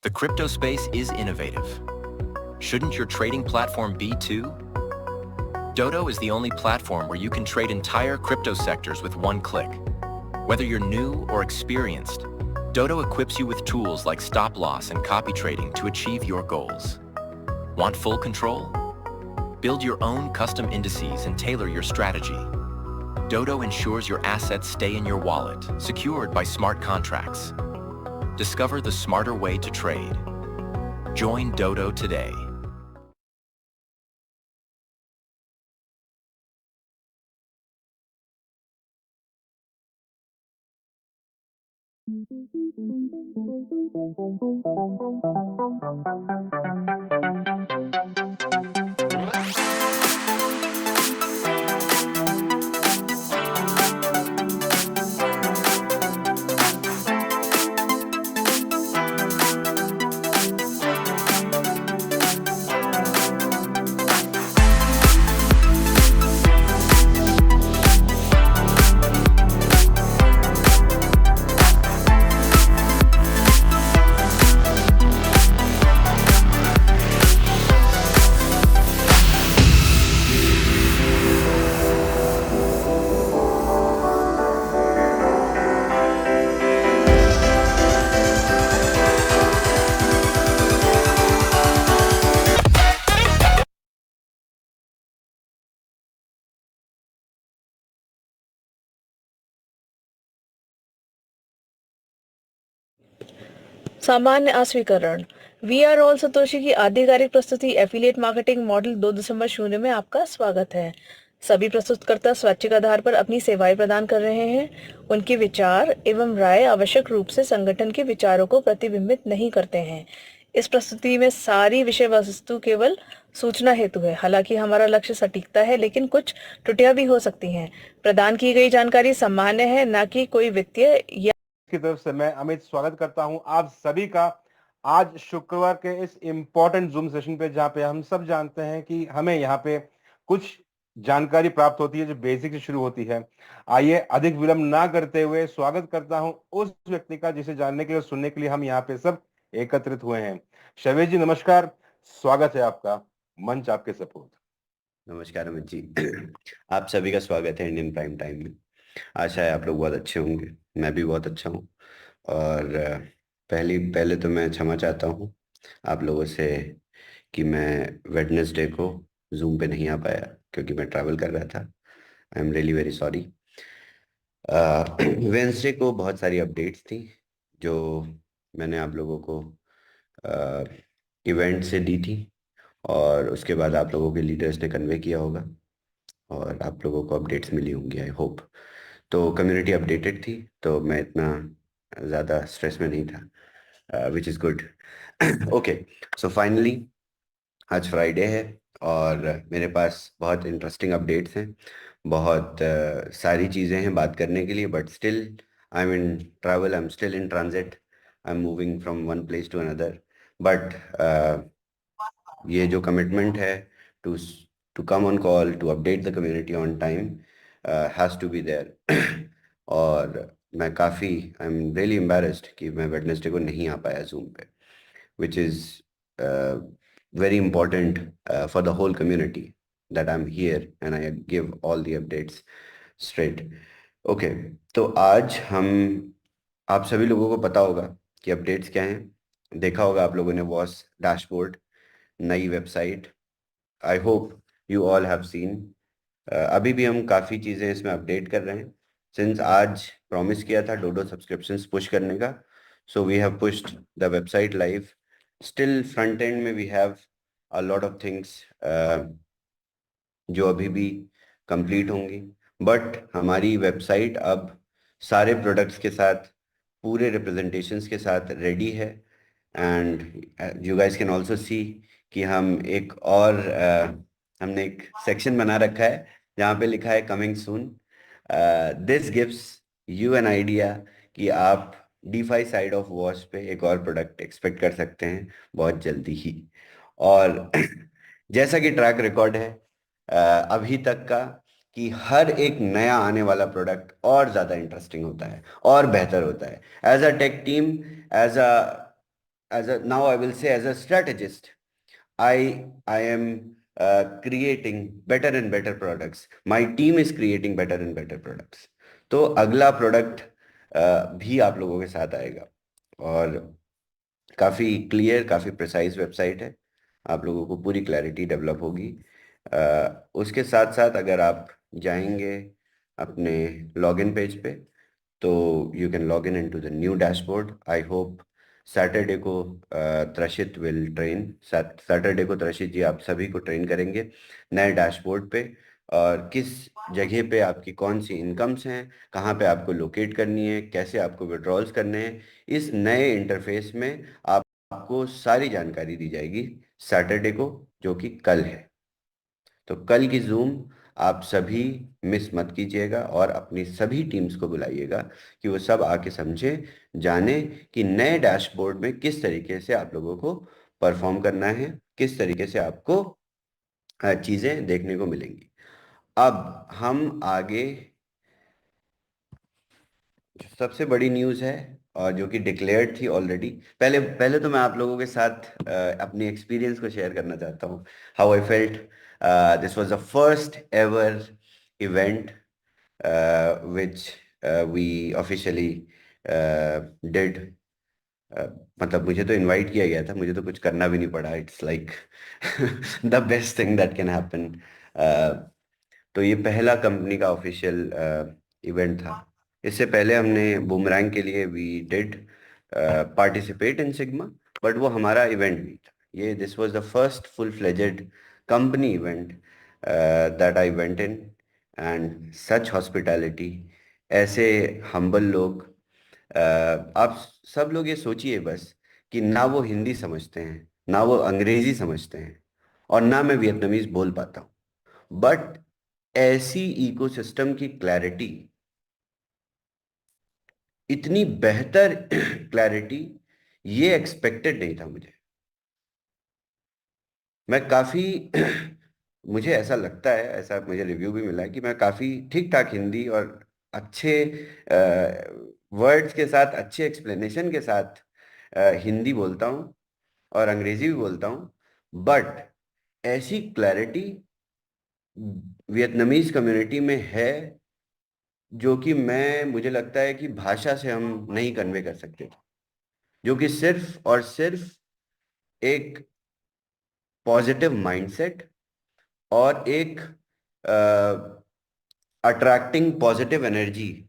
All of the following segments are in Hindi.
The crypto space is innovative. Shouldn't your trading platform be too? Dodo is the only platform where you can trade entire crypto sectors with one click. Whether you're new or experienced, Dodo equips you with tools like stop loss and copy trading to achieve your goals. Want full control? Build your own custom indices and tailor your strategy. Dodo ensures your assets stay in your wallet, secured by smart contracts. Discover the smarter way to trade. Join Dodo today. सामान्य अस्वीकरण। वी आर ऑल सतोशी की आधिकारिक प्रस्तुति एफिलिएट मार्केटिंग मॉडल 2.0 में आपका स्वागत है। सभी प्रस्तुतकर्ता स्वैच्छिक आधार पर अपनी सेवाएं प्रदान कर रहे हैं। उनके विचार एवं राय आवश्यक रूप से संगठन के विचारों को प्रतिबिंबित नहीं करते हैं। इस प्रस्तुति में सारी विषय वस्तु केवल सूचना हेतु है। हालांकि हमारा लक्ष्य सटीकता है, लेकिन कुछ त्रुटियां भी हो सकती हैं। प्रदान की गई जानकारी सामान्य है, न कि कोई वित्तीय या की तरफ से मैं अमित स्वागत करता हूं आप सभी का आज शुक्रवार के इस इंपॉर्टेंट जूम सेशन पे, जहां पे हम सब जानते हैं कि हमें यहाँ पे कुछ जानकारी प्राप्त होती है जो बेसिक से शुरू होती है। आइए अधिक विलंब ना करते हुए स्वागत करता हूं उस व्यक्ति का जिसे जानने के लिए और सुनने के लिए हम यहाँ पे सब एकत्रित हुए हैं। शवेश जी नमस्कार, स्वागत है आपका, मंच आपके सपोर्ट। नमस्कार अमित जी। आप सभी का स्वागत है इंडियन प्राइम टाइम में। आशा है आप लोग बहुत अच्छे होंगे, मैं भी बहुत अच्छा हूँ। और पहले तो मैं क्षमा चाहता हूँ आप लोगों से कि मैं वेडनेसडे को जूम पे नहीं आ पाया क्योंकि मैं ट्रैवल कर रहा था। आई am really very sorry. Wednesday को बहुत सारी अपडेट्स थी जो मैंने आप लोगों को इवेंट से दी थी और उसके बाद आप लोगों के लीडर्स ने कन्वे किया होगा और आप लोगों को अपडेट्स मिली होंगी आई होप। तो कम्युनिटी अपडेटेड थी तो मैं इतना ज़्यादा स्ट्रेस में नहीं था, which is good. Okay, so finally आज फ्राइडे है और मेरे पास बहुत इंटरेस्टिंग अपडेट्स हैं। बहुत सारी चीज़ें हैं बात करने के लिए, but still I am in travel, I am still in transit, I am moving from one place to another. But ये जो कमिटमेंट है to to come on call to update the community on time has to be there. और मैं काफ़ी आई एम रियली एम्बैरेस्ड कि मैं वेडनेसडे को नहीं आ पाया जूम पे, which is very important for the whole community that I'm here and I give all the updates straight. Okay, तो आज हम आप सभी लोगों को पता होगा कि अपडेट्स क्या हैं। देखा होगा आप लोगों ने वॉस डैशबोर्ड, नई website. I hope you all have seen. अभी भी हम काफ़ी चीज़ें इसमें अपडेट कर रहे हैं सिंस आज प्रॉमिस किया था डोडो सब्सक्रिप्शंस पुश करने का। So we have pushed the website live. Still front end में we have a lot of things जो अभी भी कंप्लीट होंगी, बट हमारी वेबसाइट अब सारे प्रोडक्ट्स के साथ, पूरे रिप्रेजेंटेशंस के साथ रेडी है। And you guys can also see कि हम एक और हमने एक सेक्शन बना रखा है जहाँ पे लिखा है coming soon. This gives you an idea कि आप डीफाई साइड ऑफ वॉश पे एक और प्रोडक्ट एक्सपेक्ट कर सकते हैं बहुत जल्दी ही। और जैसा कि ट्रैक रिकॉर्ड है अभी तक का कि हर एक नया आने वाला प्रोडक्ट और ज़्यादा इंटरेस्टिंग होता है और बेहतर होता है। As a tech team, as a now I will say as a strategist, I am creating better and better products. My team is creating better and better products. तो अगला प्रोडक्ट भी आप लोगों के साथ आएगा, और काफ़ी क्लियर, काफ़ी प्रिसाइज वेबसाइट है, आप लोगों को पूरी क्लैरिटी डेवलप होगी। उसके साथ साथ अगर आप जाएंगे अपने लॉगिन पेज पे, तो you can log in into the new dashboard. I hope Saturday को त्रशित विल ट्रेन, सैटरडे को त्रशित जी आप सभी को ट्रेन करेंगे नए डैशबोर्ड पे, और किस जगह पे आपकी कौन सी इनकम्स हैं, कहाँ पे आपको लोकेट करनी है, कैसे आपको विड्रॉल्स करने हैं, इस नए इंटरफेस में आपको सारी जानकारी दी जाएगी सैटरडे को, जो कि कल है। तो कल की जूम आप सभी मिस मत कीजिएगा, और अपनी सभी टीम्स को बुलाइएगा कि वो सब आके समझे, जाने कि नए डैशबोर्ड में किस तरीके से आप लोगों को परफॉर्म करना है, किस तरीके से आपको चीज़ें देखने को मिलेंगी। अब हम आगे, सबसे बड़ी न्यूज़ है और जो कि डिक्लेयर्ड थी ऑलरेडी। पहले पहले तो मैं आप लोगों के साथ अपनी एक्सपीरियंस को शेयर करना चाहता हूँ, how I felt. This was the first ever event which we officially did। मतलब मुझे तो इनवाइट किया गया था, मुझे तो कुछ करना भी नहीं पड़ा। It's like the best thing that can happen. तो ये पहला कंपनी का ऑफिशियल इवेंट था। इससे पहले हमने बूमरैंग के लिए we did participate in Sigma, but वो हमारा इवेंट नहीं था। ये this was the first full fledged company event that I went in, and such hospitality, ऐसे हम्बल लोग। आप सब लोग ये सोचिए बस कि ना वो हिंदी समझते हैं, ना वो अंग्रेजी समझते हैं, और ना मैं वियतनामीज बोल पाता हूँ, बट ऐसी इकोसिस्टम की क्लैरिटी, इतनी बेहतर क्लैरिटी, ये एक्सपेक्टेड नहीं था मुझे। मैं काफ़ी मुझे ऐसा लगता है, ऐसा मुझे रिव्यू भी मिला है कि मैं काफ़ी ठीक ठाक हिंदी और अच्छे वर्ड्स के साथ, अच्छे एक्सप्लेनेशन के साथ हिंदी बोलता हूँ और अंग्रेजी भी बोलता हूँ, बट ऐसी क्लैरिटी वियतनामीज कम्युनिटी में है जो कि मुझे लगता है कि भाषा से हम नहीं कन्वे कर सकते थे, जो कि सिर्फ और सिर्फ एक पॉजिटिव माइंडसेट और एक अट्रैक्टिंग पॉजिटिव एनर्जी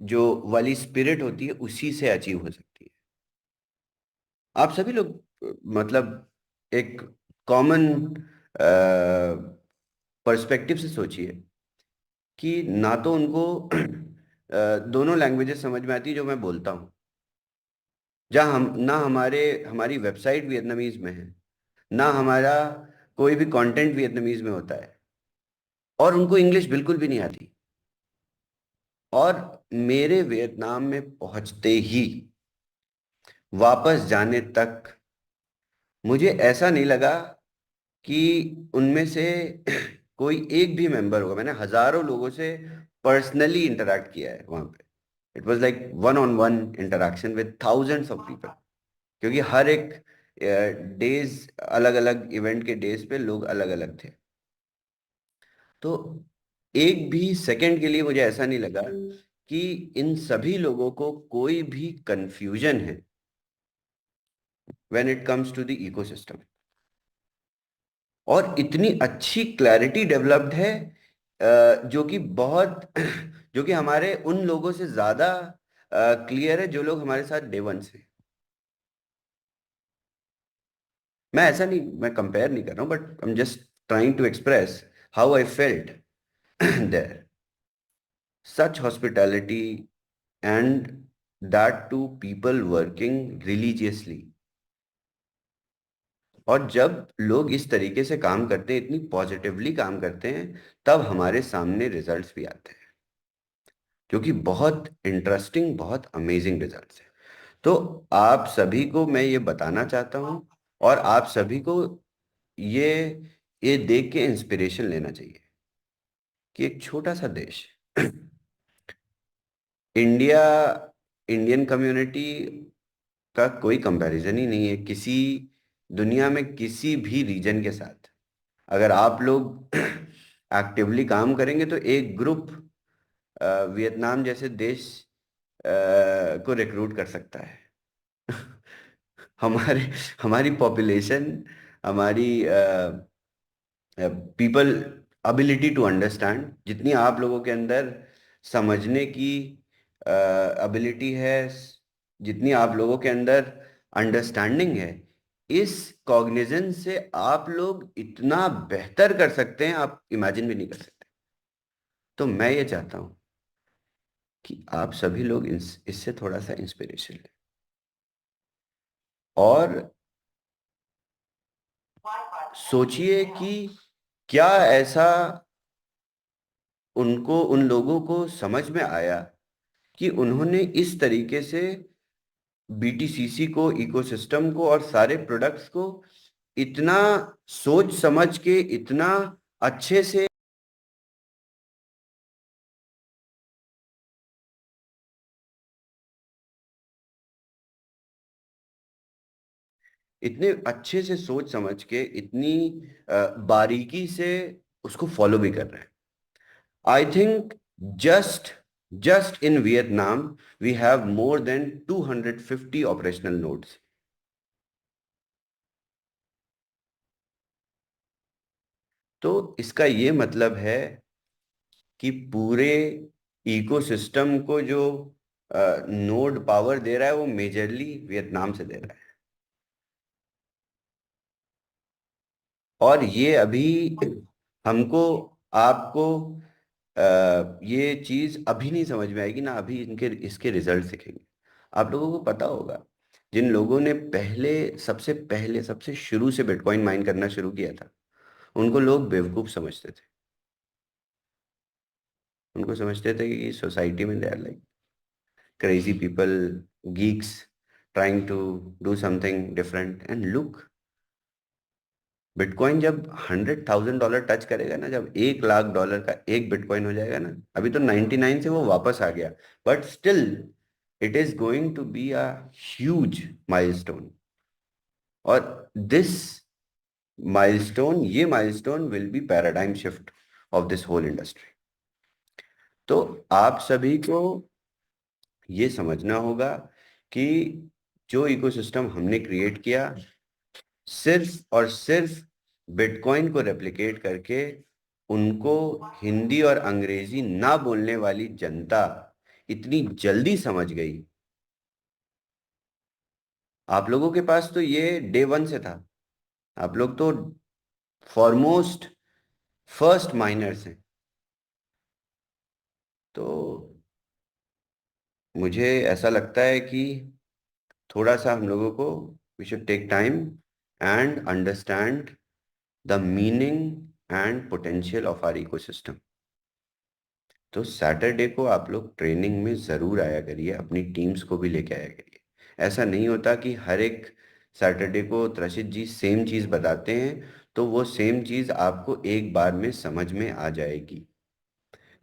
जो वाली स्पिरिट होती है, उसी से अचीव हो सकती है। आप सभी लोग मतलब एक कॉमन पर्सपेक्टिव से सोचिए कि ना तो उनको दोनों लैंग्वेजेस समझ में आती है जो मैं बोलता हूँ, जहाँ हम ना हमारी वेबसाइट वियतनामीज में है, ना हमारा कोई भी कंटेंट वियतनामीज में होता है, और उनको इंग्लिश बिल्कुल भी नहीं आती। और मेरे वियतनाम में पहुंचते ही वापस जाने तक मुझे ऐसा नहीं लगा कि उनमें से कोई एक भी मेंबर होगा। मैंने हजारों लोगों से पर्सनली इंटरेक्ट किया है वहां पे। It was like one on one interaction with thousands of people, क्योंकि हर एक डेज, अलग अलग इवेंट के डेज पे लोग अलग अलग थे। तो एक भी सेकंड के लिए मुझे ऐसा नहीं लगा कि इन सभी लोगों को कोई भी कंफ्यूजन है when it comes to the ecosystem, और इतनी अच्छी क्लैरिटी डेवलप्ड है जो कि बहुत जो कि हमारे उन लोगों से ज्यादा क्लियर है जो लोग हमारे साथ डे वन से। मैं ऐसा नहीं, मैं कंपेयर नहीं कर रहा हूँ, but I am just trying to express how I felt there. Such hospitality, and that to people working religiously. और जब लोग इस तरीके से काम करते हैं, इतनी पॉजिटिवली काम करते हैं, तब हमारे सामने रिजल्ट्स भी आते हैं, जो कि बहुत इंटरेस्टिंग, बहुत अमेजिंग रिजल्ट्स हैं। तो आप सभी को मैं ये बताना चाहता हूँ, और आप सभी को ये ये देख के इंस्पिरेशन लेना चाहिए कि एक छोटा सा देश इंडिया, इंडियन कम्युनिटी का कोई कंपैरिजन ही नहीं है किसी दुनिया में किसी भी रीजन के साथ। अगर आप लोग एक्टिवली काम करेंगे तो एक ग्रुप वियतनाम जैसे देश को रिक्रूट कर सकता है। हमारे हमारी पॉपुलेशन, हमारी पीपल अबिलिटी टू अंडरस्टैंड, जितनी आप लोगों के अंदर समझने की अबिलिटी है, जितनी आप लोगों के अंदर अंडरस्टैंडिंग है, इस कॉग्निजेंस से आप लोग इतना बेहतर कर सकते हैं आप इमेजिन भी नहीं कर सकते। तो मैं ये चाहता हूं कि आप सभी लोग इससे थोड़ा सा इंस्पिरेशन लें और सोचिए कि क्या ऐसा उन लोगों को समझ में आया कि उन्होंने इस तरीके से बीटीसीसी को, इकोसिस्टम को और सारे प्रोडक्ट्स को इतना सोच समझ के, इतना अच्छे से, इतने अच्छे से सोच समझ के, इतनी बारीकी से उसको फॉलो भी कर रहे हैं। I think just just in Vietnam we have more than 250 operational nodes. तो इसका ये मतलब है कि पूरे इकोसिस्टम को जो नोड पावर दे रहा है वो मेजरली वियतनाम से दे रहा है। और ये अभी हमको, आपको ये चीज अभी नहीं समझ में आएगी ना, अभी इनके इसके रिजल्ट दिखेंगे। आप लोगों को पता होगा, जिन लोगों ने पहले सबसे शुरू से बिटकॉइन माइन करना शुरू किया था, उनको लोग बेवकूफ समझते थे। उनको समझते थे कि सोसाइटी में they are like crazy people, geeks trying to do something different, and look, bitcoin जब $100,000 टच करेगा ना, जब $1,00,000 का एक बिटकॉइन हो जाएगा ना, अभी तो 99 से वो वापस आ गया, but still it is going to be a huge milestone. और ये milestone will be paradigm shift of this whole industry. तो आप सभी को ये समझना होगा कि जो इकोसिस्टम हमने क्रिएट किया, सिर्फ और सिर्फ बिटकॉइन को रेप्लिकेट करके उनको हिंदी और अंग्रेजी ना बोलने वाली जनता इतनी जल्दी समझ गई। आप लोगों के पास तो ये डे वन से था, आप लोग तो फॉरमोस्ट फर्स्ट माइनर्स हैं। तो मुझे ऐसा लगता है कि थोड़ा सा हम लोगों को we should take time and understand the meaning and potential of our ecosystem. तो सैटरडे को आप लोग ट्रेनिंग में ज़रूर आया करिए, अपनी टीम्स को भी लेके आया करिए। ऐसा नहीं होता कि हर एक सैटरडे को त्रशित जी सेम चीज़ बताते हैं तो वो सेम चीज़ आपको एक बार में समझ में आ जाएगी।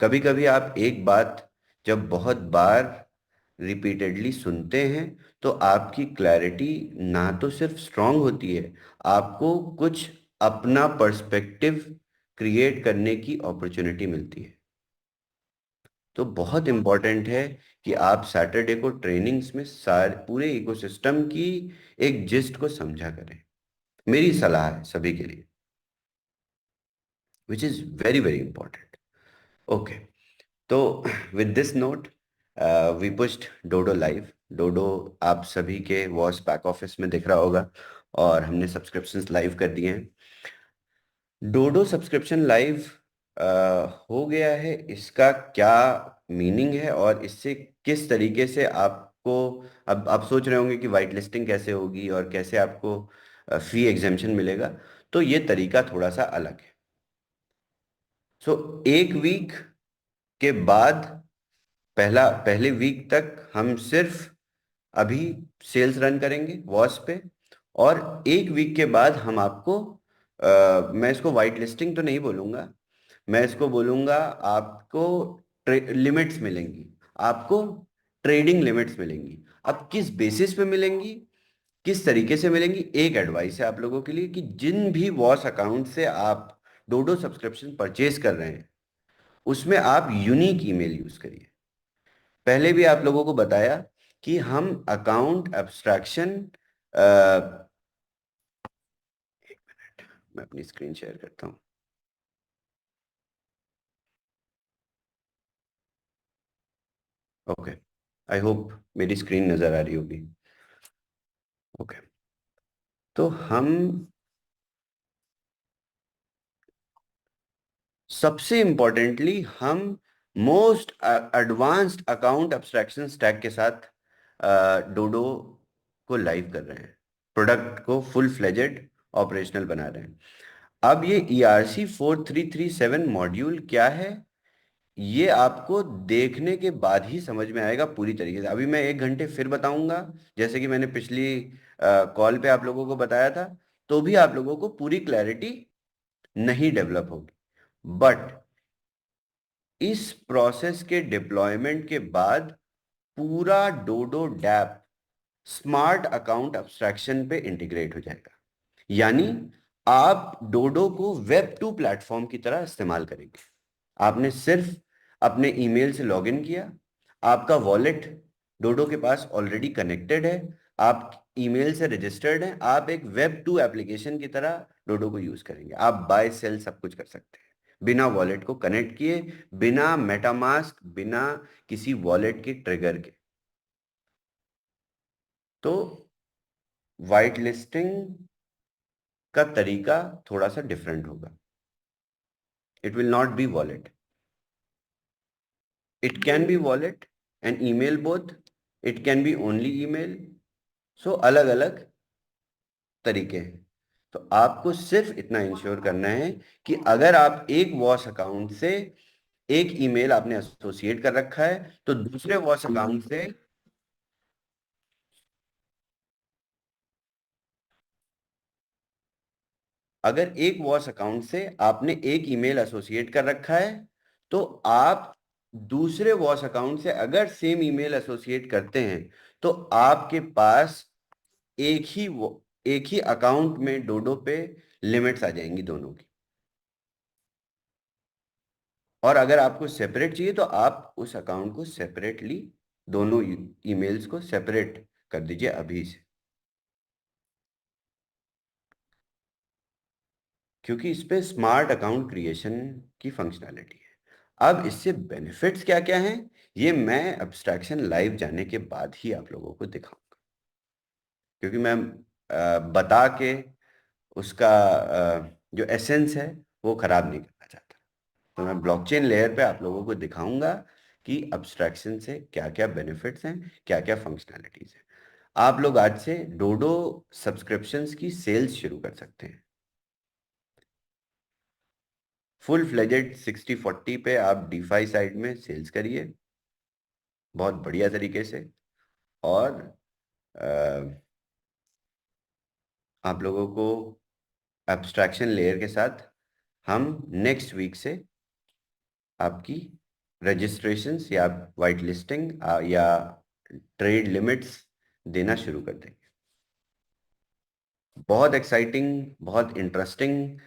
कभी कभी आप एक बात जब बहुत बार रिपीटेडली सुनते हैं तो आपकी क्लैरिटी ना तो सिर्फ स्ट्रांग होती है, आपको कुछ अपना पर्सपेक्टिव क्रिएट करने की अपॉर्चुनिटी मिलती है। तो बहुत इंपॉर्टेंट है कि आप सैटरडे को ट्रेनिंग्स में सारे पूरे इकोसिस्टम की एक जिस्ट को समझा करें। मेरी सलाह है सभी के लिए, which is very very important. Okay, तो with this note we pushed Dodo live. Dodo आप सभी के वॉस बैक ऑफिस में दिख रहा होगा और हमने सब्सक्रिप्शंस लाइव कर दिए हैं। डोडो सब्सक्रिप्शन लाइव हो गया है, इसका क्या मीनिंग है और इससे किस तरीके से आपको, अब आप सोच रहे होंगे कि वाइट लिस्टिंग कैसे होगी और कैसे आपको फ्री एग्जेम्पशन मिलेगा। तो ये तरीका थोड़ा सा अलग है। सो एक वीक के बाद, पहले वीक तक हम सिर्फ अभी सेल्स रन करेंगे वॉस पे, और एक वीक के बाद हम आपको मैं इसको वाइट लिस्टिंग तो नहीं बोलूंगा, मैं इसको बोलूंगा आपको लिमिट्स मिलेंगी, आपको ट्रेडिंग लिमिट्स मिलेंगी। अब किस बेसिस पे मिलेंगी किस तरीके से मिलेंगी? एक एडवाइस है आप लोगों के लिए कि जिन भी वॉस अकाउंट से आप डोडो सब्सक्रिप्शन परचेज कर रहे हैं उसमें आप यूनिक ईमेल यूज करिए। पहले भी आप लोगों को बताया कि हम अकाउंट एब्स्ट्रैक्शन, मैं अपनी स्क्रीन शेयर करता हूं। ओके, आई होप मेरी स्क्रीन नजर आ रही होगी। ओके, तो हम सबसे इंपॉर्टेंटली हम most advanced account abstraction stack के साथ डोडो को लाइव कर रहे हैं, प्रोडक्ट को फुल फ्लेजेड ऑपरेशनल बना रहे हैं। अब ये ERC-4337 मॉड्यूल क्या है ये आपको देखने के बाद ही समझ में आएगा पूरी तरीके से। अभी मैं 1 घंटे फिर बताऊंगा, जैसे कि मैंने पिछली कॉल पे आप लोगों को बताया था, तो भी आप लोगों को पूरी क्लैरिटी नहीं डेवलप होगी। बट इस प्रोसेस के डिप्लॉयमेंट के बाद पूरा डोडो डैप स्मार्ट अकाउंट एब्स्ट्रैक्शन पे इंटीग्रेट हो जाएगा। यानी आप डोडो को वेब 2 प्लेटफॉर्म की तरह इस्तेमाल करेंगे। आपने सिर्फ अपने ईमेल से लॉगिन किया, आपका वॉलेट डोडो के पास ऑलरेडी कनेक्टेड है, आप ईमेल से रजिस्टर्ड हैं, आप एक वेब 2 एप्लीकेशन की तरह डोडो को यूज करेंगे। आप बाय सेल सब कुछ कर सकते हैं बिना वॉलेट को कनेक्ट किए, बिना मेटामास्क, बिना किसी वॉलेट के ट्रिगर के। तो वाइट लिस्टिंग का तरीका थोड़ा सा डिफरेंट होगा। It will not be wallet, it can be wallet and email both, it can be only email. So अलग अलग तरीके हैं। तो आपको सिर्फ इतना इंश्योर करना है कि अगर आप एक वॉस अकाउंट से एक ईमेल आपने एसोसिएट कर रखा है तो दूसरे वॉस अकाउंट से अगर एक वॉस अकाउंट से आपने एक ईमेल एसोसिएट कर रखा है तो आप दूसरे वॉस अकाउंट से अगर सेम ईमेल एसोसिएट करते हैं तो आपके पास एक ही अकाउंट में डोडो पे लिमिट्स आ जाएंगी दोनों की। और अगर आपको सेपरेट चाहिए तो आप उस अकाउंट को सेपरेटली, दोनों ईमेल्स को सेपरेट कर दीजिए अभी से, क्योंकि इस पे स्मार्ट अकाउंट क्रिएशन की फंक्शनैलिटी है। अब इससे बेनिफिट्स क्या क्या हैं ये मैं एब्स्ट्रैक्शन लाइव जाने के बाद ही आप लोगों को दिखाऊंगा, क्योंकि मैं बता के उसका जो एसेंस है वो खराब नहीं करना चाहता। तो मैं ब्लॉकचेन लेयर पे आप लोगों को दिखाऊंगा कि एब्स्ट्रैक्शन से क्या क्या बेनिफिट्स हैं, क्या क्या फंक्शनैलिटीज हैं। आप लोग आज से डोडो सब्सक्रिप्शंस की सेल्स शुरू कर सकते हैं। फुल फ्लेजेड 60-40 पे आप डीफाई साइड में सेल्स करिए बहुत बढ़िया तरीके से। और आप लोगों को एब्स्ट्रैक्शन लेयर के साथ हम नेक्स्ट वीक से आपकी रजिस्ट्रेशंस या वाइट लिस्टिंग या ट्रेड लिमिट्स देना शुरू कर देंगे। बहुत एक्साइटिंग, बहुत इंटरेस्टिंग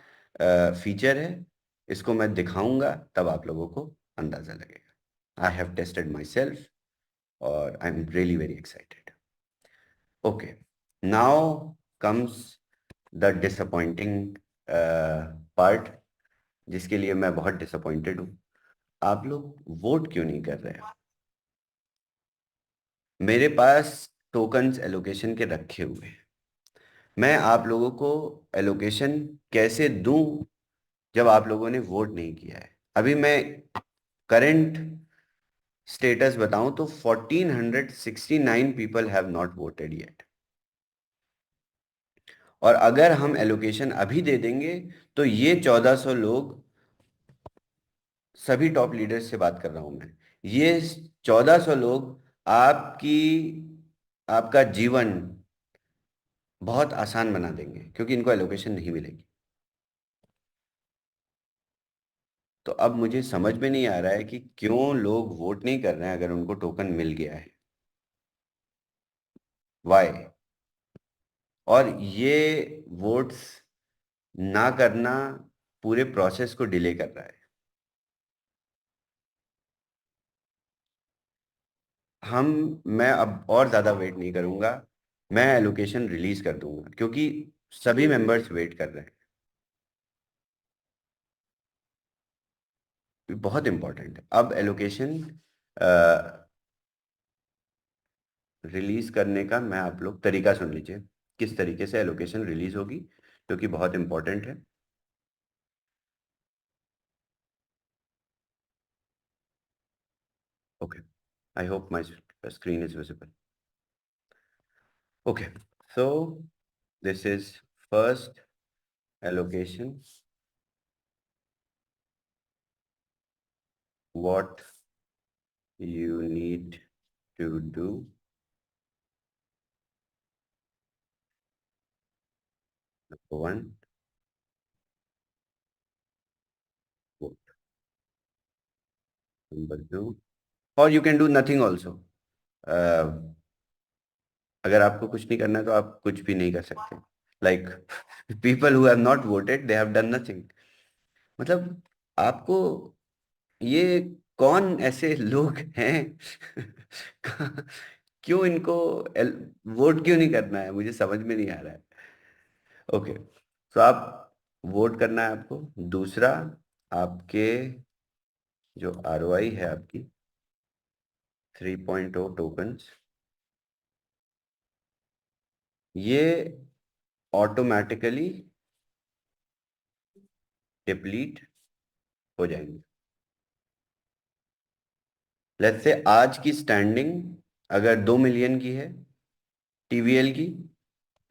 फीचर है। इसको मैं दिखाऊंगा तब आप लोगों को अंदाजा लगेगा। I have tested myself और I am really very excited. Okay, now comes the disappointing part, जिसके लिए मैं बहुत डिसअपॉइंटेड हूँ। आप लोग वोट क्यों नहीं कर रहे हैं? मेरे पास टोकन्स एलोकेशन के रखे हुए हैं, मैं आप लोगों को एलोकेशन कैसे दूं जब आप लोगों ने वोट नहीं किया है? अभी मैं करंट स्टेटस बताऊं तो 1469 people have not voted yet. और अगर हम एलोकेशन अभी दे देंगे तो ये 1400 लोग, सभी टॉप लीडर्स से बात कर रहा हूं मैं, ये 1400 लोग आपका जीवन बहुत आसान बना देंगे क्योंकि इनको एलोकेशन नहीं मिलेगी। तो अब मुझे समझ में नहीं आ रहा है कि क्यों लोग वोट नहीं कर रहे हैं अगर उनको टोकन मिल गया है। वाई? और ये वोट्स ना करना पूरे प्रोसेस को डिले कर रहा है। मैं अब और ज्यादा वेट नहीं करूंगा, मैं एलोकेशन रिलीज कर दूंगा क्योंकि सभी मेंबर्स वेट कर रहे हैं। बहुत इंपॉर्टेंट है। अब एलोकेशन रिलीज करने का मैं आप लोग तरीका सुन लीजिए, किस तरीके से एलोकेशन रिलीज होगी, क्योंकि बहुत इंपॉर्टेंट है। Okay, I hope my screen is visible. Okay, so this is first allocation. What you need to do. Number one, vote. Number two, or you can do nothing also. अगर आपको कुछ नहीं करना है तो आप कुछ भी नहीं कर सकते। Like people who have not voted they have done nothing. मतलब आपको ये कौन ऐसे लोग हैं क्यों इनको वोट क्यों नहीं करना है, मुझे समझ में नहीं आ रहा है। ओके, तो आप वोट करना है आपको। दूसरा, आपके जो आरओआई है आपकी 3.0 टोकन्स, ये ऑटोमेटिकली डिप्लीट हो जाएंगे। लेट्स से आज की स्टैंडिंग अगर 2 मिलियन की है टीवीएल की,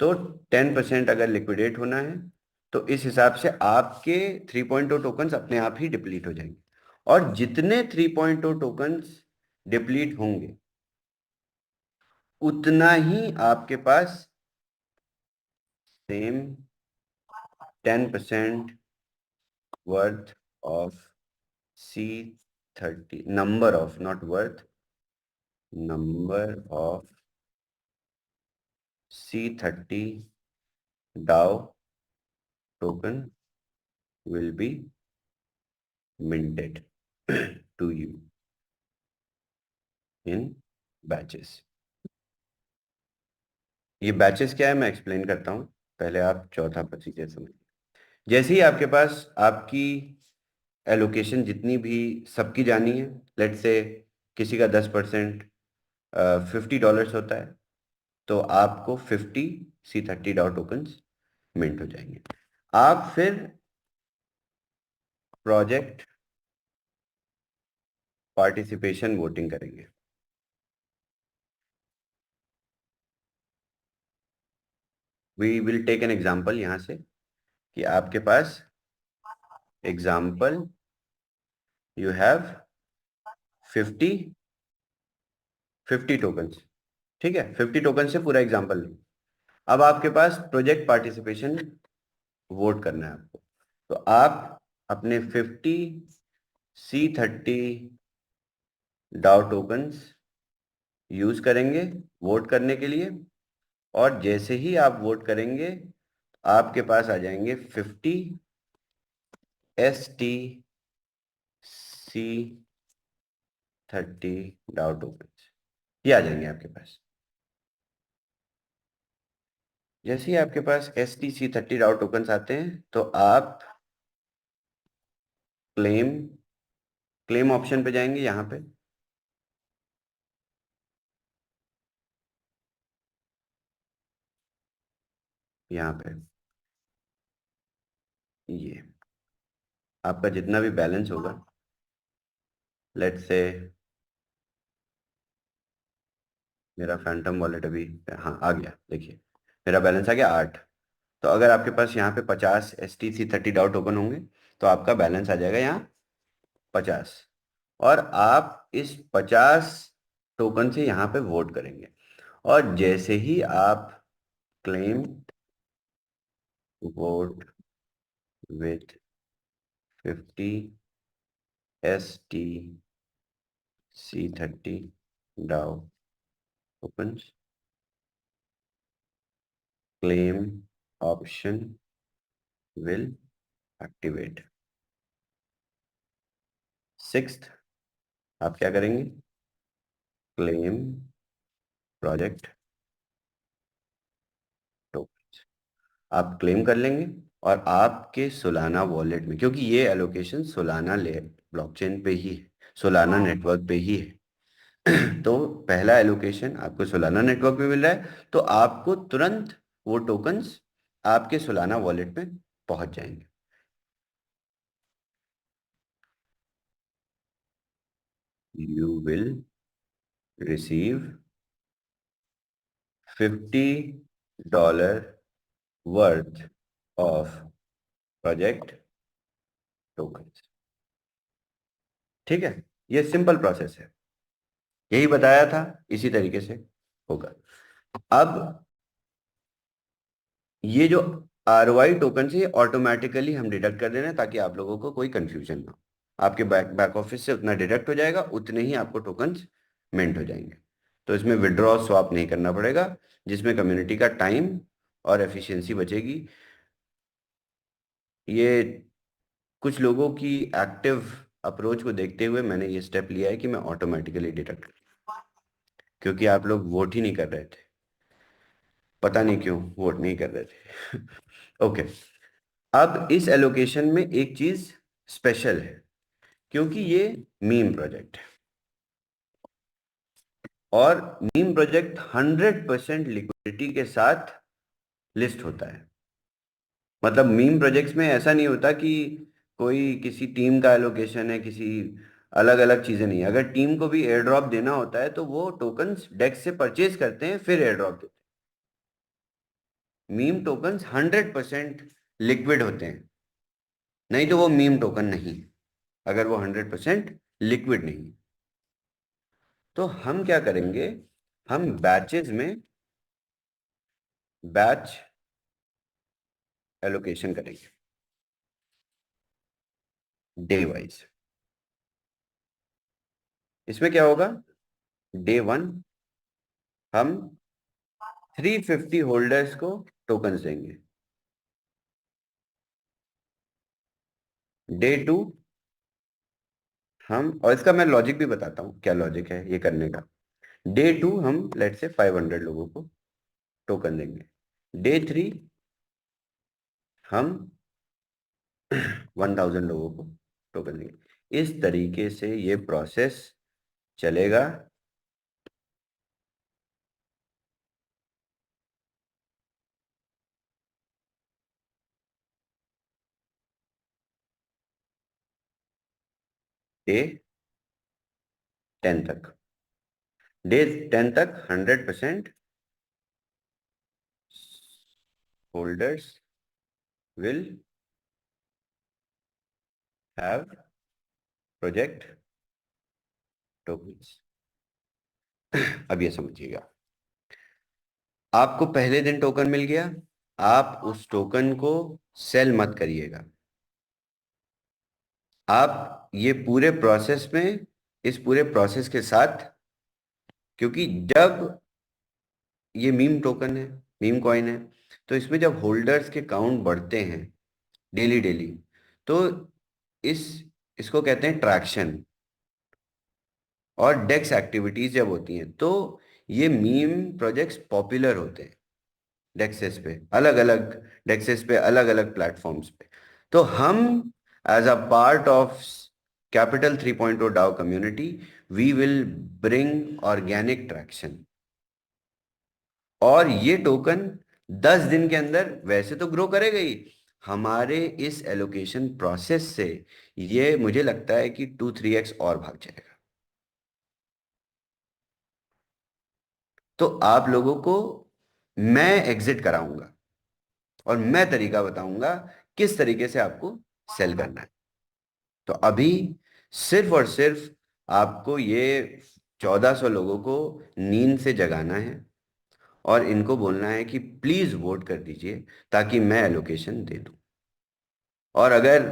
तो 10% अगर लिक्विडेट होना है तो इस हिसाब से आपके 3.0 टोकन्स अपने आप ही डिप्लीट हो जाएंगे। और जितने 3.0 टोकन्स डिप्लीट होंगे उतना ही आपके पास same 10% worth of C30, number of, not worth, number of C30 DAO token will be minted to you in batches. ये बैचेस क्या है मैं एक्सप्लेन करता हूँ, पहले आप चौथा प्रोसीजर समझिए। जैसे ही आपके पास आपकी एलोकेशन जितनी भी सबकी जानी है, लेट्स से किसी का 10% $50 होता है, तो आपको 50 C30 डाउ टोकन्स मिंट हो जाएंगे। आप फिर प्रोजेक्ट पार्टिसिपेशन वोटिंग करेंगे। We will take an example यहाँ से कि आपके पास एग्जाम्पल यू हैव 50 टोकन्स, ठीक है, 50 टोकन से पूरा एग्जाम्पल नहीं। अब आपके पास प्रोजेक्ट पार्टिसिपेशन वोट करना है आपको, तो आप अपने 50 C30 डाउ टोकन्स यूज करेंगे वोट करने के लिए। और जैसे ही आप वोट करेंगे आपके पास आ जाएंगे 50 STC30 डाउ टोकन्स, ये आ जाएंगे आपके पास। जैसे ही आपके पास STC30 डाउ टोकन्स आते हैं तो आप क्लेम क्लेम ऑप्शन पे जाएंगे, यहाँ पे यहाँ पे ये आपका जितना भी बैलेंस होगा, लेट्स से मेरा फैंटम वॉलेट अभी, हाँ आ गया, देखिए मेरा बैलेंस आ गया 8। तो अगर आपके पास यहाँ पे 50 STC30 डाउ टोकन होंगे तो आपका बैलेंस आ जाएगा यहाँ 50। और आप इस 50 टोकन से यहाँ पे वोट करेंगे। और जैसे ही आप क्लेम वोट विथ 50 STC30 डाउ tokens, claim option will activate. Sixth, आप क्या करेंगे? क्लेम प्रोजेक्ट टोकन आप क्लेम कर लेंगे और आपके सोलाना वॉलेट में, क्योंकि ये एलोकेशन सोलाना लेयर ब्लॉकचेन पे ही है, सोलाना नेटवर्क पे ही है तो पहला एलोकेशन आपको सोलाना नेटवर्क पे मिल रहा है, तो आपको तुरंत वो टोकन्स आपके सोलाना वॉलेट में पहुंच जाएंगे। You will receive $50 worth of project tokens। ठीक है, ये सिंपल प्रोसेस है, यही बताया था, इसी तरीके से होगा। अब ये जो ROI टोकन से ऑटोमेटिकली हम डिडक्ट कर दे रहे हैं ताकि आप लोगों को कोई कंफ्यूजन ना हो। आपके बैक ऑफिस से उतना डिडक्ट हो जाएगा, उतने ही आपको टोकन्स मिंट हो जाएंगे। तो इसमें विड्रॉ स्वैप नहीं करना पड़ेगा, जिसमें कम्युनिटी का टाइम और एफिशिएंसी बचेगी। ये कुछ लोगों की एक्टिव अप्रोच को देखते हुए मैंने ये स्टेप लिया है कि मैं ऑटोमेटिकली डिडक्ट कर, क्योंकि आप लोग वोट ही नहीं कर रहे थे, पता नहीं क्यों वोट नहीं कर रहे थे ओके अब इस एलोकेशन में एक चीज स्पेशल है, क्योंकि ये मीम प्रोजेक्ट है और मीम प्रोजेक्ट 100% लिक्विडिटी के साथ लिस्ट होता है। मतलब मीम प्रोजेक्ट्स में ऐसा नहीं होता कि कोई किसी टीम का एलोकेशन है, किसी अलग अलग चीजें नहीं। अगर टीम को भी एयर ड्रॉप देना होता है तो वो टोकन्स डेक्स से परचेज करते हैं, फिर एयर ड्रॉप देते हैं। मीम टोकन्स 100% लिक्विड होते हैं, नहीं तो वो मीम टोकन नहीं, अगर वो 100% लिक्विड नहीं। तो हम क्या करेंगे, हम बैचेस में बैच एलोकेशन करेंगे डे वाइज। इसमें क्या होगा, डे 1 हम 350 होल्डर्स को टोकन्स देंगे। डे 2 हम, और इसका मैं लॉजिक भी बताता हूँ क्या लॉजिक है ये करने का। डे 2 हम लेट से 500 लोगों को टोकन देंगे। डे 3 हम 1000 लोगों को टोकन देंगे। इस तरीके से ये प्रोसेस चलेगा। डे 10 तक, डे 10 तक 100% holders will have project tokens. अब ये समझिएगा, आपको पहले दिन टोकन मिल गया, आप उस टोकन को सेल मत करिएगा। आप ये पूरे प्रोसेस में, इस पूरे प्रोसेस के साथ, क्योंकि जब ये मीम टोकन है, मीम कॉइन है, तो इसमें जब होल्डर्स के काउंट बढ़ते हैं डेली डेली, तो इस इसको कहते हैं ट्रैक्शन। और डेक्स एक्टिविटीज जब होती हैं तो ये मीम प्रोजेक्ट्स पॉपुलर होते हैं डेक्सेस पे, अलग अलग डेक्सेस पे, अलग अलग प्लेटफॉर्म्स पे। तो हम as a part of Capital 3.0 DAO community, we will bring organic traction. और ये टोकन 10 दिन के अंदर वैसे तो ग्रो करेगा ही, हमारे इस एलोकेशन प्रोसेस से ये मुझे लगता है कि 2-3x और भाग जाएगा। तो आप लोगों को मैं एग्जिट कराऊंगा और मैं तरीका बताऊंगा किस तरीके से आपको सेल करना है। तो अभी सिर्फ और सिर्फ आपको ये 1400 लोगों को नींद से जगाना है और इनको बोलना है कि प्लीज वोट कर दीजिए ताकि मैं एलोकेशन दे दूं। और अगर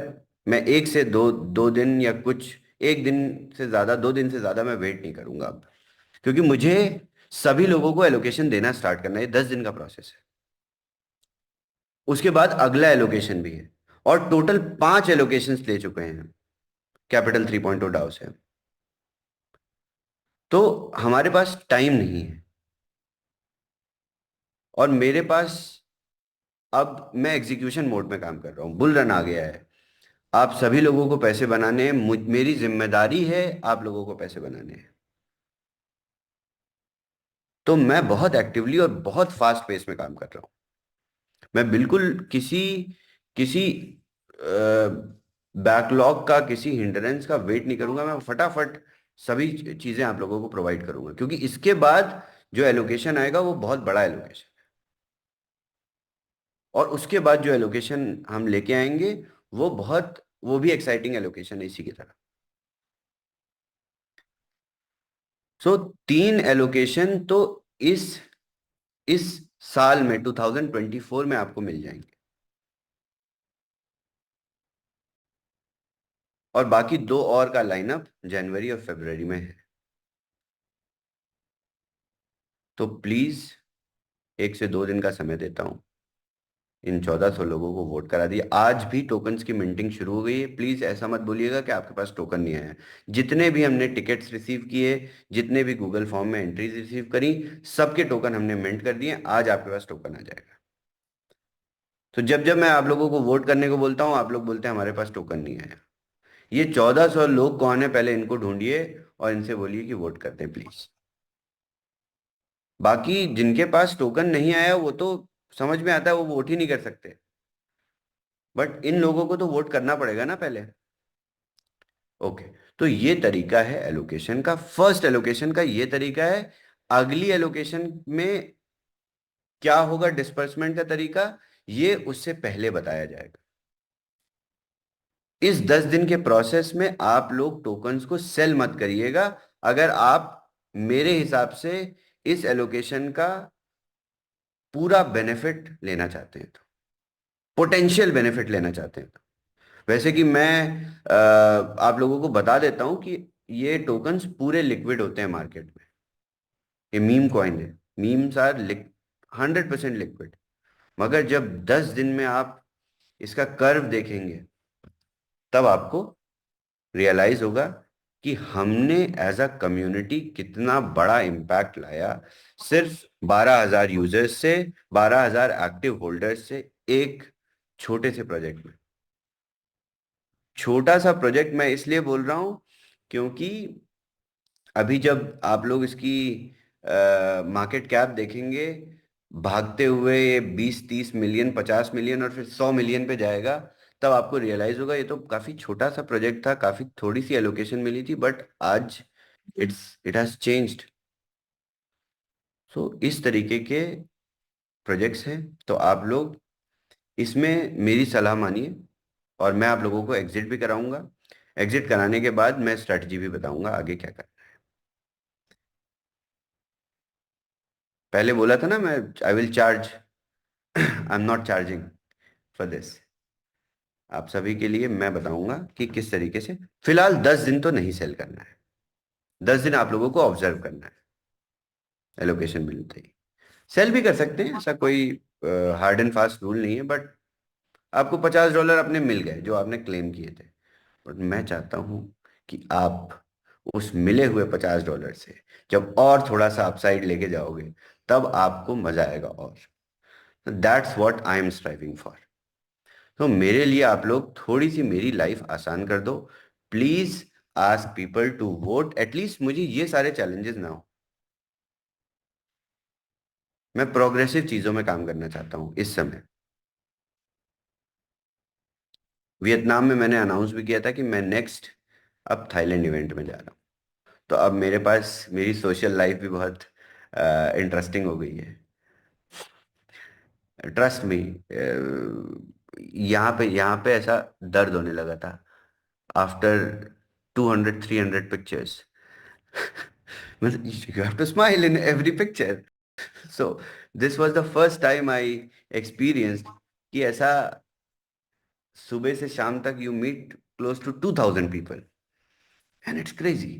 मैं एक से दो दिन या कुछ, एक दिन से ज्यादा, 2 दिन से ज्यादा मैं वेट नहीं करूंगा अब, क्योंकि मुझे सभी लोगों को एलोकेशन देना स्टार्ट करना है। 10 दिन का प्रोसेस है। उसके बाद अगला एलोकेशन भी है, और टोटल 5 एलोकेशंस ले चुके हैं कैपिटल 3.0 डाउ से। तो हमारे पास टाइम नहीं है, और मेरे पास, अब मैं एग्जीक्यूशन मोड में काम कर रहा हूँ, बुल रन आ गया है। आप सभी लोगों को पैसे बनाने हैं, मेरी जिम्मेदारी है आप लोगों को पैसे बनाने हैं। तो मैं बहुत एक्टिवली और बहुत फास्ट पेस में काम कर रहा हूँ। मैं बिल्कुल किसी किसी बैकलॉग का, किसी हिंड्रेंस का वेट नहीं करूंगा। मैं फटाफट सभी चीजें आप लोगों को प्रोवाइड करूंगा, क्योंकि इसके बाद जो एलोकेशन आएगा वो बहुत बड़ा एलोकेशन, और उसके बाद जो एलोकेशन हम लेके आएंगे वो भी एक्साइटिंग एलोकेशन है इसी की तरह। सो 3 एलोकेशन तो इस इस साल में 2024 में आपको मिल जाएंगे, और बाकी 2 और का लाइनअप जनवरी और फरवरी में है। तो प्लीज 1 से 2 दिन का समय देता हूं, इन 1400 लोगों को वोट करा दिए। आज भी टोकन्स की मिंटिंग शुरू हो गई है। प्लीज ऐसा मत बोलिएगा कि आपके पास टोकन नहीं आया। जितने भी हमने टिकट्स रिसीव किए, जितने भी गूगल फॉर्म में एंट्रीज रिसीव करी, सबके टोकन हमने मिंट कर दिए। आज आपके पास टोकन आ जाएगा। तो जब जब मैं आप लोगों को वोट करने को बोलता हूँ, आप लोग बोलते हैं हमारे पास टोकन नहीं आया। ये 1400 लोग कौन है, पहले इनको ढूंढिए और इनसे बोलिए कि वोट कर दें प्लीज। बाकी जिनके पास टोकन नहीं आया वो तो समझ में आता है, वो वोट ही नहीं कर सकते, बट इन लोगों को तो वोट करना पड़ेगा ना पहले। ओके, तो ये तरीका है एलोकेशन का, फर्स्ट एलोकेशन का ये तरीका है। अगली एलोकेशन में क्या होगा, डिस्पर्समेंट का तरीका, ये उससे पहले बताया जाएगा। इस 10 दिन के प्रोसेस में आप लोग टोकन्स को सेल मत करिएगा, अगर आप मेरे हिसाब से इस एलोकेशन का पूरा बेनिफिट लेना चाहते हैं, तो पोटेंशियल बेनिफिट लेना चाहते हैं तो। वैसे कि मैं आप लोगों को बता देता हूं कि ये टोकन्स पूरे लिक्विड होते हैं मार्केट में। ये मीम कॉइन है, मीम्स आर 100% लिक्विड। मगर जब 10 दिन में आप इसका कर्व देखेंगे, तब आपको रियलाइज होगा कि हमने एज अ कम्युनिटी कितना बड़ा इम्पैक्ट लाया, सिर्फ 12,000 यूजर्स से, 12,000 एक्टिव होल्डर्स से, एक छोटे से प्रोजेक्ट में। छोटा सा प्रोजेक्ट मैं इसलिए बोल रहा हूं क्योंकि अभी जब आप लोग इसकी मार्केट कैप देखेंगे, भागते हुए ये 20-30 मिलियन, 50 मिलियन और फिर 100 मिलियन पे जाएगा, तब आपको रियलाइज होगा ये तो काफी छोटा सा प्रोजेक्ट था, काफी थोड़ी सी एलोकेशन मिली थी, बट आज इट हैज चेंज्ड। सो इस तरीके के प्रोजेक्ट्स हैं, तो आप लोग इसमें मेरी सलाह मानिए, और मैं आप लोगों को एग्जिट भी कराऊंगा। एग्जिट कराने के बाद मैं स्ट्रैटेजी भी बताऊंगा आगे क्या करना है। पहले बोला था ना मैं, I will charge, I am not charging for this. आप सभी के लिए मैं बताऊंगा कि किस तरीके से। फिलहाल 10 दिन तो नहीं सेल करना है, 10 दिन आप लोगों को ऑब्जर्व करना है। एलोकेशन मिलते ही सेल भी कर सकते हैं, ऐसा कोई हार्ड एंड फास्ट रूल नहीं है, बट आपको $50 अपने मिल गए जो आपने क्लेम किए थे। बट मैं चाहता हूं कि आप उस मिले हुए $50 से जब और थोड़ा सा अपसाइड लेके जाओगे, तब आपको मजा आएगा। और that's what I am striving for. तो मेरे लिए आप लोग थोड़ी सी मेरी लाइफ आसान कर दो please. Ask people to vote, at least मुझे ये सारे चैलेंजेस ना हो। मैं प्रोग्रेसिव चीजों में काम करना चाहता हूं इस समय। वियतनाम में मैंने अनाउंस भी किया था कि मैं नेक्स्ट अब थाईलैंड इवेंट में जा रहा हूँ। तो अब मेरे पास मेरी सोशल लाइफ भी बहुत इंटरेस्टिंग हो गई है। ट्रस्ट मी, यहाँ पे ऐसा दर्द होने लगा था after 200-300 pictures. You have to smile in every picture. So this was the first time I experienced कि ऐसा सुबह से शाम तक you meet close to 2,000 people and it's crazy.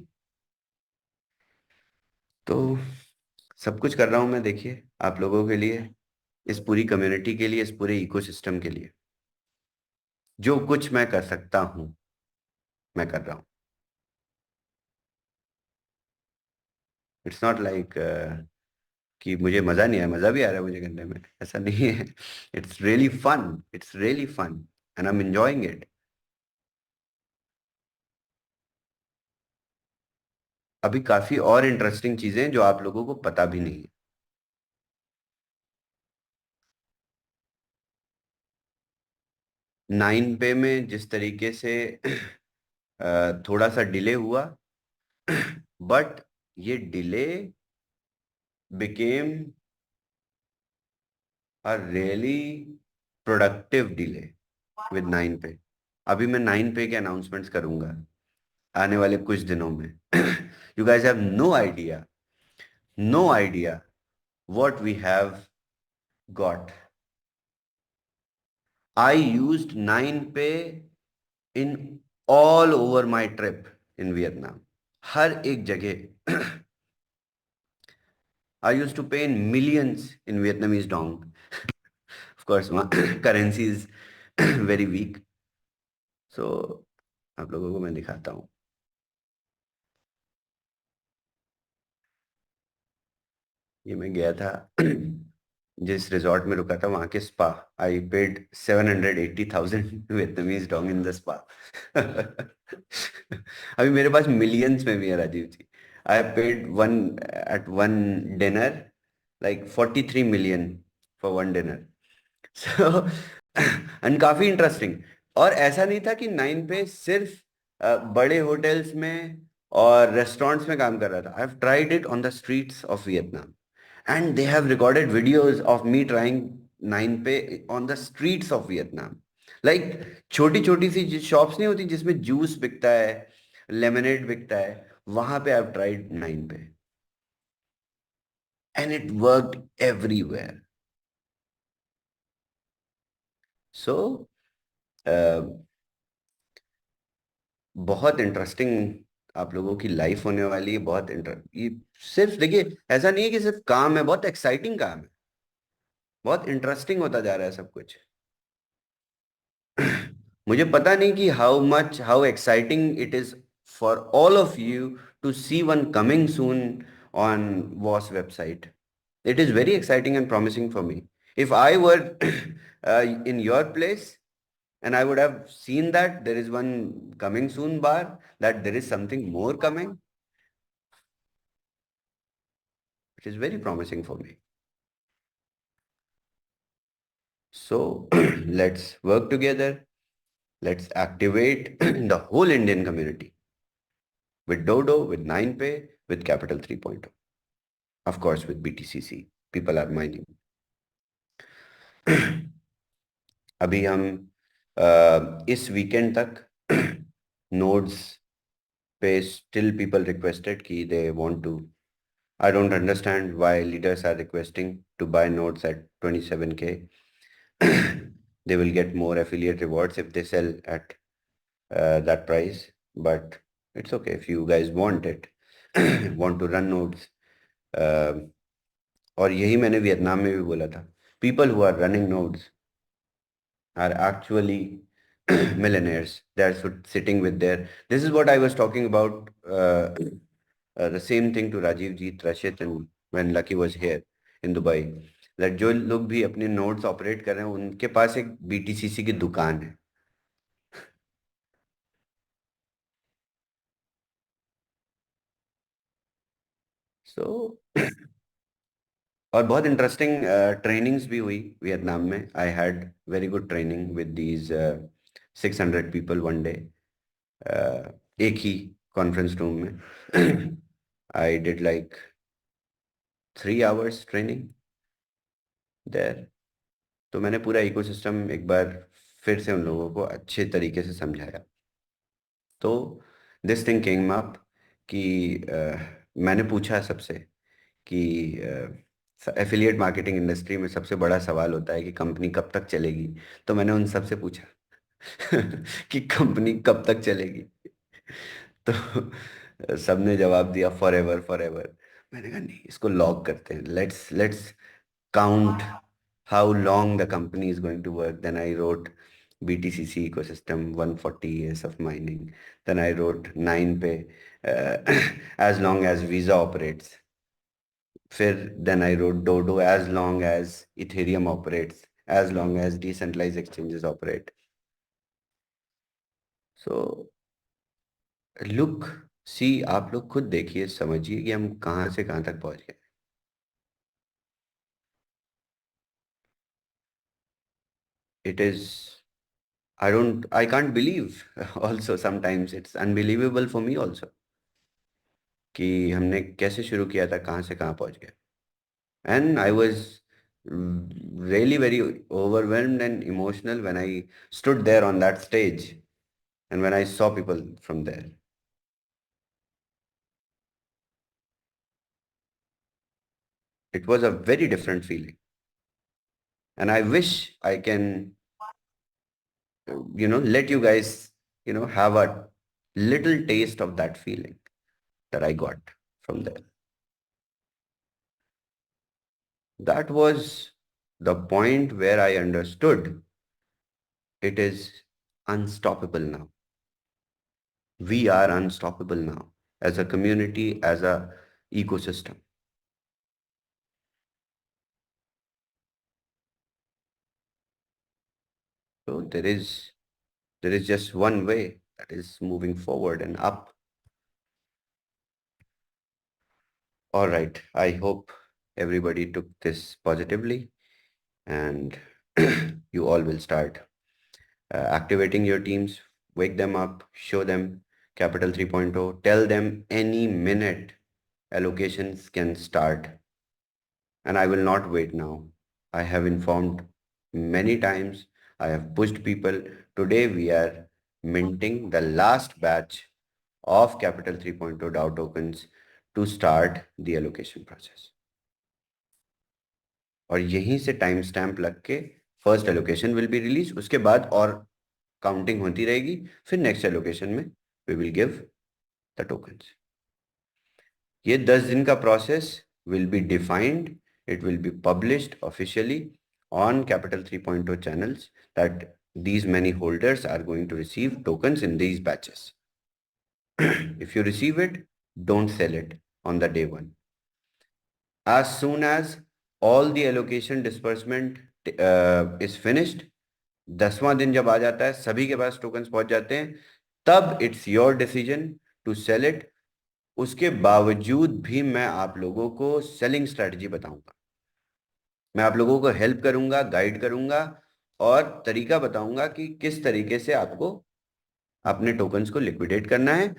तो सब कुछ कर रहा हूँ मैं, देखिए आप लोगों के लिए। इस पूरी कम्युनिटी के लिए, इस पूरे इकोसिस्टम के लिए जो कुछ मैं कर सकता हूं मैं कर रहा हूं। इट्स नॉट लाइक कि मुझे मजा नहीं आया, मजा भी आ रहा है मुझे करने में, ऐसा नहीं है। It's really fun, it's really fun and I am enjoying it. अभी काफी और इंटरेस्टिंग चीजें हैं जो आप लोगों को पता भी नहीं है। 9 पे में जिस तरीके से थोड़ा सा डिले हुआ, बट ये delay became a really productive delay with 9 पे। अभी मैं 9 पे के अनाउंसमेंट्स करूंगा आने वाले कुछ दिनों में। You guys have no idea, no idea what we have got. I used 9 pay in all over my trip in Vietnam. हर एक जगह I used to pay in millions in Vietnamese dong. Of course, currency is very weak. So आप लोगों को मैं दिखाता हूँ। ये मैं गया था जिस रिजॉर्ट में रुका था वहां के spa. I paid 780,000 Vietnamese dong in the spa. अभी मेरे पास मिलियंस में भी है Rajeev ji. I paid one eight one dinner like 43 million for one dinner. So and काफी इंटरेस्टिंग। और ऐसा नहीं था कि 9 पे सिर्फ बड़े होटल्स में और रेस्टोरेंट्स में काम कर रहा था। I have tried it on the streets of Vietnam and they have recorded videos of me trying 9 pay on the streets of Vietnam. Like छोटी छोटी सी शॉप्स नहीं होती जिसमें जूस बिकता है, लेमनेड बिकता है, वहां पे I've tried 9 pay and it worked everywhere. So बहुत इंटरेस्टिंग आप लोगों की लाइफ होने वाली है। बहुत ये सिर्फ देखिए, ऐसा नहीं है कि सिर्फ काम है, बहुत एक्साइटिंग काम है, बहुत इंटरेस्टिंग होता जा रहा है सब कुछ। मुझे पता नहीं कि how exciting it is for all of you to see one coming soon on Voss website. It is very exciting and promising for me. If I were in your place and I would have seen that there is one coming soon bar, that there is something more coming, it is very promising for me. So let's work together. Let's activate the whole Indian community with Dodo, with 9pay, with Capital 3.0. Of course, with BTCC. People are mining. अभी हम इस वीकेंड तक नोड्स पे स्टिल पीपल रिक्वेस्टेड कि they want to, I don't understand why leaders are requesting to buy nodes at 27K. They will get more affiliate rewards if they sell at that price. But it's okay if you guys want it, want to run nodes. और यही मैंने वियतनाम में भी बोला था। People who are running nodes are actually millionaires. They are sitting with their. This is what I was talking about. The same thing to Rajiv Ji, Rashid, and when Lucky was here in Dubai. That जो लोग भी अपने नोड्स ऑपरेट कर रहे हैं उनके पास एक BTCC की दुकान है। So और बहुत इंटरेस्टिंग ट्रेनिंग्स भी हुई वियतनाम में। I had very good training with these 600 people one day, एक ही कॉन्फ्रेंस रूम में। I did like 3 hours training there. तो मैंने पूरा इकोसिस्टम एक बार फिर से उन लोगों को अच्छे तरीके से समझाया। तो दिस थिंग केम अप कि मैंने पूछा सबसे कि एफिलिएट मार्केटिंग इंडस्ट्री में सबसे बड़ा सवाल होता है कि कंपनी कब तक चलेगी। तो मैंने उन सबसे पूछा कि कंपनी कब तक चलेगी। तो सबने जवाब दिया फॉर एवर, फॉर एवर। मैंने कहा नहीं, इसको लॉक करते हैं। Let's count how long the company is going to work. Then I wrote BTCC ecosystem, 140 years of mining. Then I wrote 9 पे as long as Visa operates. Then I wrote Dodo as long as Ethereum operates, as long as decentralized exchanges operate. So look see, आप लोग खुद देखिए, समझिए कि हम कहाँ से कहाँ तक पहुंच गए. It is, I can't believe. Also sometimes it's unbelievable for me also कि हमने कैसे शुरू किया था, कहाँ से कहाँ पहुंच गए. And I was really very overwhelmed and emotional when I stood there on that stage and when I saw people from there. It was a very different feeling. And I wish I can, let you guys, have a little taste of that feeling that I got from there. That was the point where I understood it is unstoppable now. We are unstoppable now as a community, as a ecosystem. So there is just one way, that is moving forward and up. All right. I hope everybody took this positively and you all will start activating your teams, wake them up, show them Capital 3.0, tell them any minute allocations can start. And I will not wait now. I have informed many times. I have pushed people. Today we are minting the last batch of Capital 3.0 DAO tokens to start the allocation process. और यहीं से टाइम स्टैम्प लग के first allocation will be release. उसके बाद और काउंटिंग होती रहेगी. फिर नेक्स्ट एलोकेशन में we will give the tokens. ये 10 दिन का process will be defined. It will be published officially on Capital 3.0 channels that these many holders are going to receive tokens in these batches. If you receive it, don't sell it on the day one. As soon as all the allocation disbursement is finished, 10वां दिन जब आ जाता है, सभी के पास टोकन्स पहुंच जाते हैं, तब it's your decision to sell it. उसके बावजूद भी मैं आप लोगों को सेलिंग स्ट्रेटजी बताऊंगा. मैं आप लोगों को हेल्प करूंगा, गाइड करूंगा और तरीका बताऊंगा कि किस तरीके से आपको अपने टोकन्स को लिक्विडेट करना है.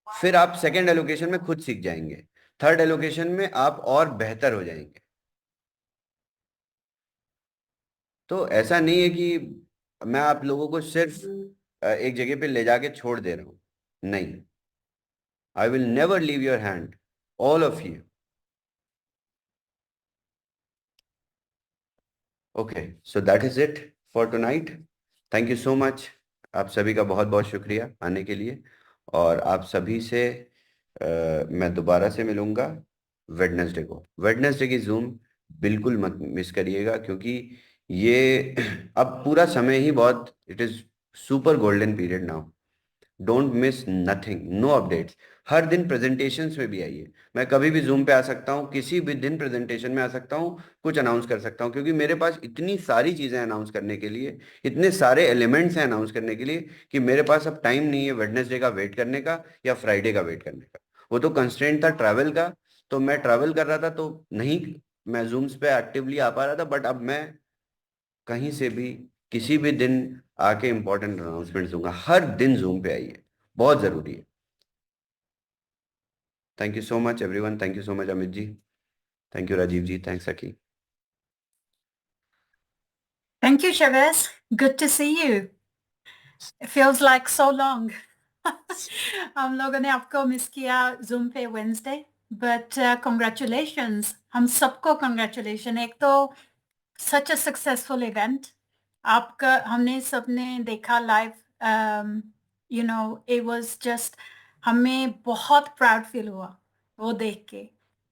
फिर आप सेकेंड एलोकेशन में खुद सीख जाएंगे. थर्ड एलोकेशन में आप और बेहतर हो जाएंगे. तो ऐसा नहीं है कि मैं आप लोगों को सिर्फ एक जगह पे ले जाके छोड़ दे रहा हूं. नहीं, I will never leave your hand, all of you. Okay, so that is it for tonight. Thank you so much. आप सभी का बहुत बहुत शुक्रिया आने के लिए. और आप सभी से मैं दोबारा से मिलूंगा वेडनेसडे को. वेडनेसडे की जूम बिल्कुल मत मिस करिएगा, क्योंकि ये अब पूरा समय ही बहुत, it is super golden period now. Don't miss nothing, no updates. हर दिन प्रेजेंटेशंस में भी आइए. मैं कभी भी जूम पे आ सकता हूँ, किसी भी दिन प्रेजेंटेशन में आ सकता हूँ, कुछ अनाउंस कर सकता हूँ, क्योंकि मेरे पास इतनी सारी चीजें अनाउंस करने के लिए, इतने सारे एलिमेंट्स हैं अनाउंस करने के लिए, कि मेरे पास अब टाइम नहीं है वेडनेसडे का वेट करने का या फ्राइडे का वेट करने का. वो तो कंस्ट्रेंट था ट्रैवल का, तो मैं ट्रैवल कर रहा था, तो नहीं मैं जूम्स पे एक्टिवली आ पा रहा था. बट अब मैं कहीं से भी किसी भी दिन आके इंपॉर्टेंट अनाउंसमेंट दूंगा. हर दिन जूम पे आइए, बहुत जरूरी है. Thank you so much everyone. Thank you so much Amit ji. Thank you Rajeev ji. Thanks Aki. Thank you, Chavez. Good to see you. It feels like so long. हम लोगों ने आपको मिस किया जूम पे वेंसडे, बट congratulations. हम सबको congratulations. एक तो such a successful event. आपका हमने सबने देखा लाइव. It was just, हमें बहुत प्राउड फील हुआ वो देख के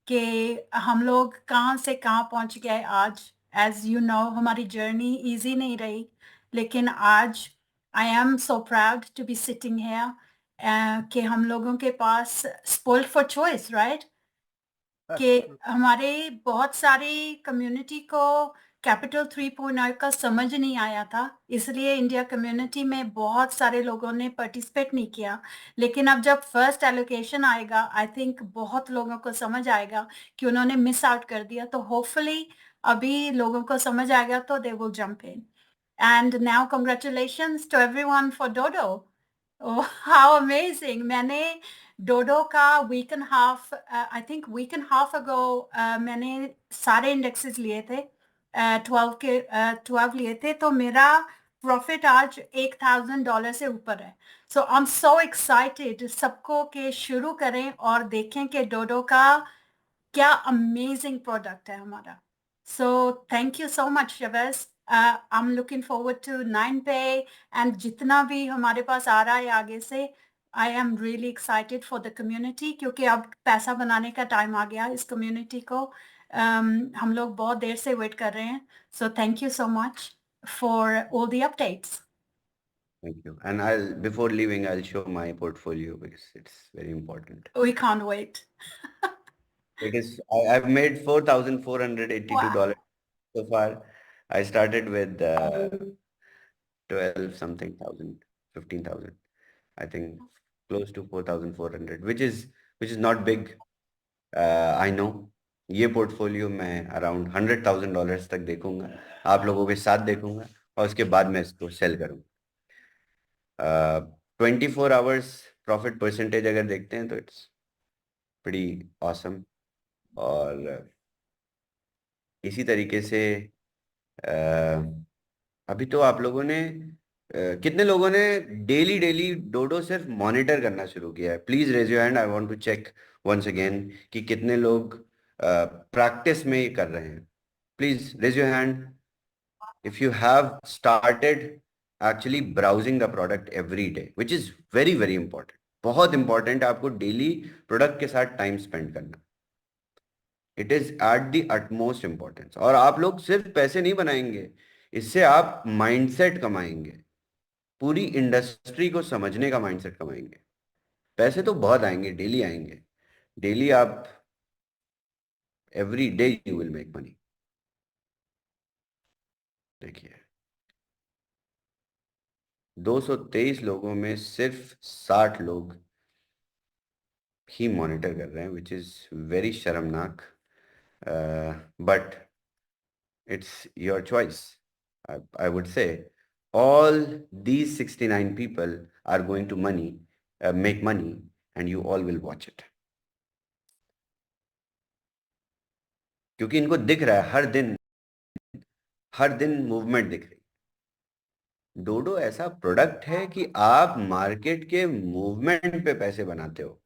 कि हम लोग कहाँ से कहाँ पहुँच गए आज. एज यू नो हमारी जर्नी इजी नहीं रही, लेकिन आज I am so proud to be sitting here कि हम लोगों के पास स्पोइल्ड फॉर चॉइस, राइट, कि हमारे बहुत सारी कम्युनिटी को कैपिटल 3.0 का समझ नहीं आया था, इसलिए इंडिया कम्युनिटी में बहुत सारे लोगों ने पार्टिसिपेट नहीं किया। लेकिन अब जब फर्स्ट एलोकेशन आएगा, आई थिंक बहुत लोगों को समझ आएगा कि उन्होंने मिस आउट कर दिया, तो होपफुली अभी लोगों को समझ आएगा तो they will jump in. And now congratulations to everyone for Dodo. Oh how amazing! मैंने डोडो का week and half, I think week and half ago मैंने सारे इंडेक्सेस लिए थे, 12 लिए थे, तो मेरा प्रॉफिट आज $1,000 से ऊपर है। सो आई एम सो एक्साइटेड सबको के शुरू करें और देखें कि डोडो का क्या अमेजिंग प्रोडक्ट है हमारा। So thank you so much शबैस, I am looking forward to 9पे एंड जितना भी हमारे पास आ रहा है आगे से। I am really excited for the community, क्योंकि अब पैसा बनाने का टाइम आ गया इस कम्युनिटी को। हम लोग बहुत देर से वेट कर रहे हैं। सो thank you so much for all the updates. Thank you. And before leaving, I'll show my portfolio because it's very important. We can't wait. I've made $4,482 so far. I started with 12 something thousand, 15,000. I think close to 4,400, which is not big. I know. ये पोर्टफोलियो मैं अराउंड $100,000 तक देखूंगा, आप लोगों के साथ देखूंगा, और उसके बाद मैं इसको सेल करूंगा। 24 आवर्स प्रॉफिट परसेंटेज अगर देखते हैं तो इट्स प्रीटी ऑसम। और इसी तरीके से अभी तो आप लोगों ने कितने लोगों ने डेली डेली डोडो सिर्फ मॉनिटर करना शुरू किया है? Please raise your hand, I want to check once again कि कितने लोग प्रैक्टिस में ये कर रहे हैं। Please raise your hand if you have started actually browsing the product every day, which is very very important। बहुत इंपॉर्टेंट है आपको डेली प्रोडक्ट के साथ टाइम स्पेंड करना। It is at the utmost importance. और आप लोग सिर्फ पैसे नहीं बनाएंगे, इससे आप माइंडसेट कमाएंगे, पूरी इंडस्ट्री को समझने का माइंडसेट कमाएंगे। पैसे तो बहुत आएंगे, डेली आएंगे, डेली आप every day you will make money. देखिए 223 लोगों में सिर्फ 60 लोग ही मॉनिटर कर रहे हैं, विच इज वेरी शर्मनाक, but it's your choice। I would say all these 69 people are going to make money, and you all will watch it, क्योंकि इनको दिख रहा है हर दिन मूवमेंट दिख रही। डोडो ऐसा प्रोडक्ट है कि आप मार्केट के मूवमेंट पे पैसे बनाते हो।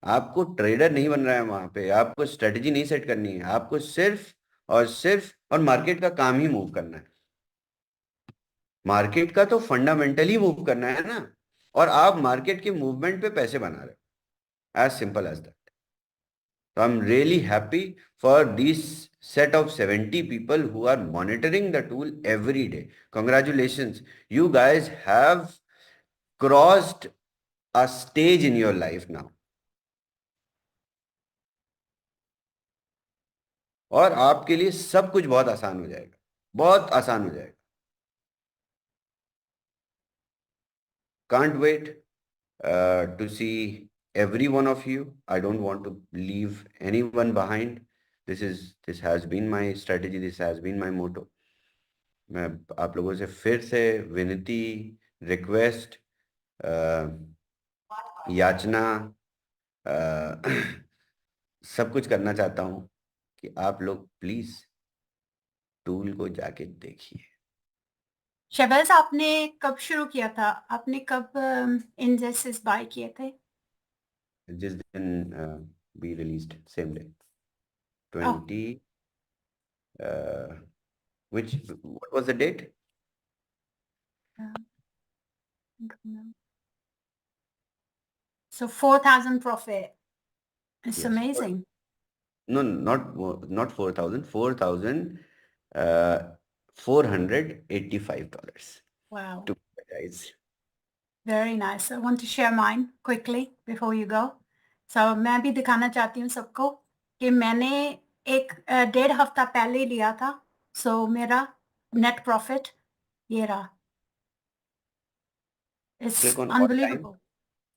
आपको ट्रेडर नहीं बन रहा है वहां पे, आपको स्ट्रेटजी नहीं सेट करनी है, आपको सिर्फ और मार्केट का काम ही मूव करना है। मार्केट का तो फंडामेंटली मूव करना है ना, और आप मार्केट के मूवमेंट पे पैसे बना रहे हो। As simple as that. तो I am really happy for this set of 70 people who are monitoring the tool every day। Congratulations, you guys have crossed a stage in your life now। और आपके लिए सब कुछ बहुत आसान हो जाएगा, बहुत आसान हो जाएगा। Can't wait to see every one of you। I don't want to leave anyone behind। This has been my strategy, this has been my motto। मैं आप लोगों से फिर से विनती, रिक्वेस्ट, याचना, सब कुछ करना चाहता हूं कि आप लोग प्लीज टूल को जाके देखिए। शहबाज, आपने कब शुरू किया था? आपने कब इंडेक्सेस बाय किए थे? जिस दिन be released, same day 20 what was the date? So 4,000 profit. It's Yes. amazing. No, not 4,000, 4,000 $485 Wow. to guys. Very nice. I want to share mine quickly before you go. So मैं भी दिखाना चाहती हूँ सबको कि मैंने एक 1.5 हफ्ता पहले लिया था. So मेरा net profit ये रहा. It's Click on all time, unbelievable.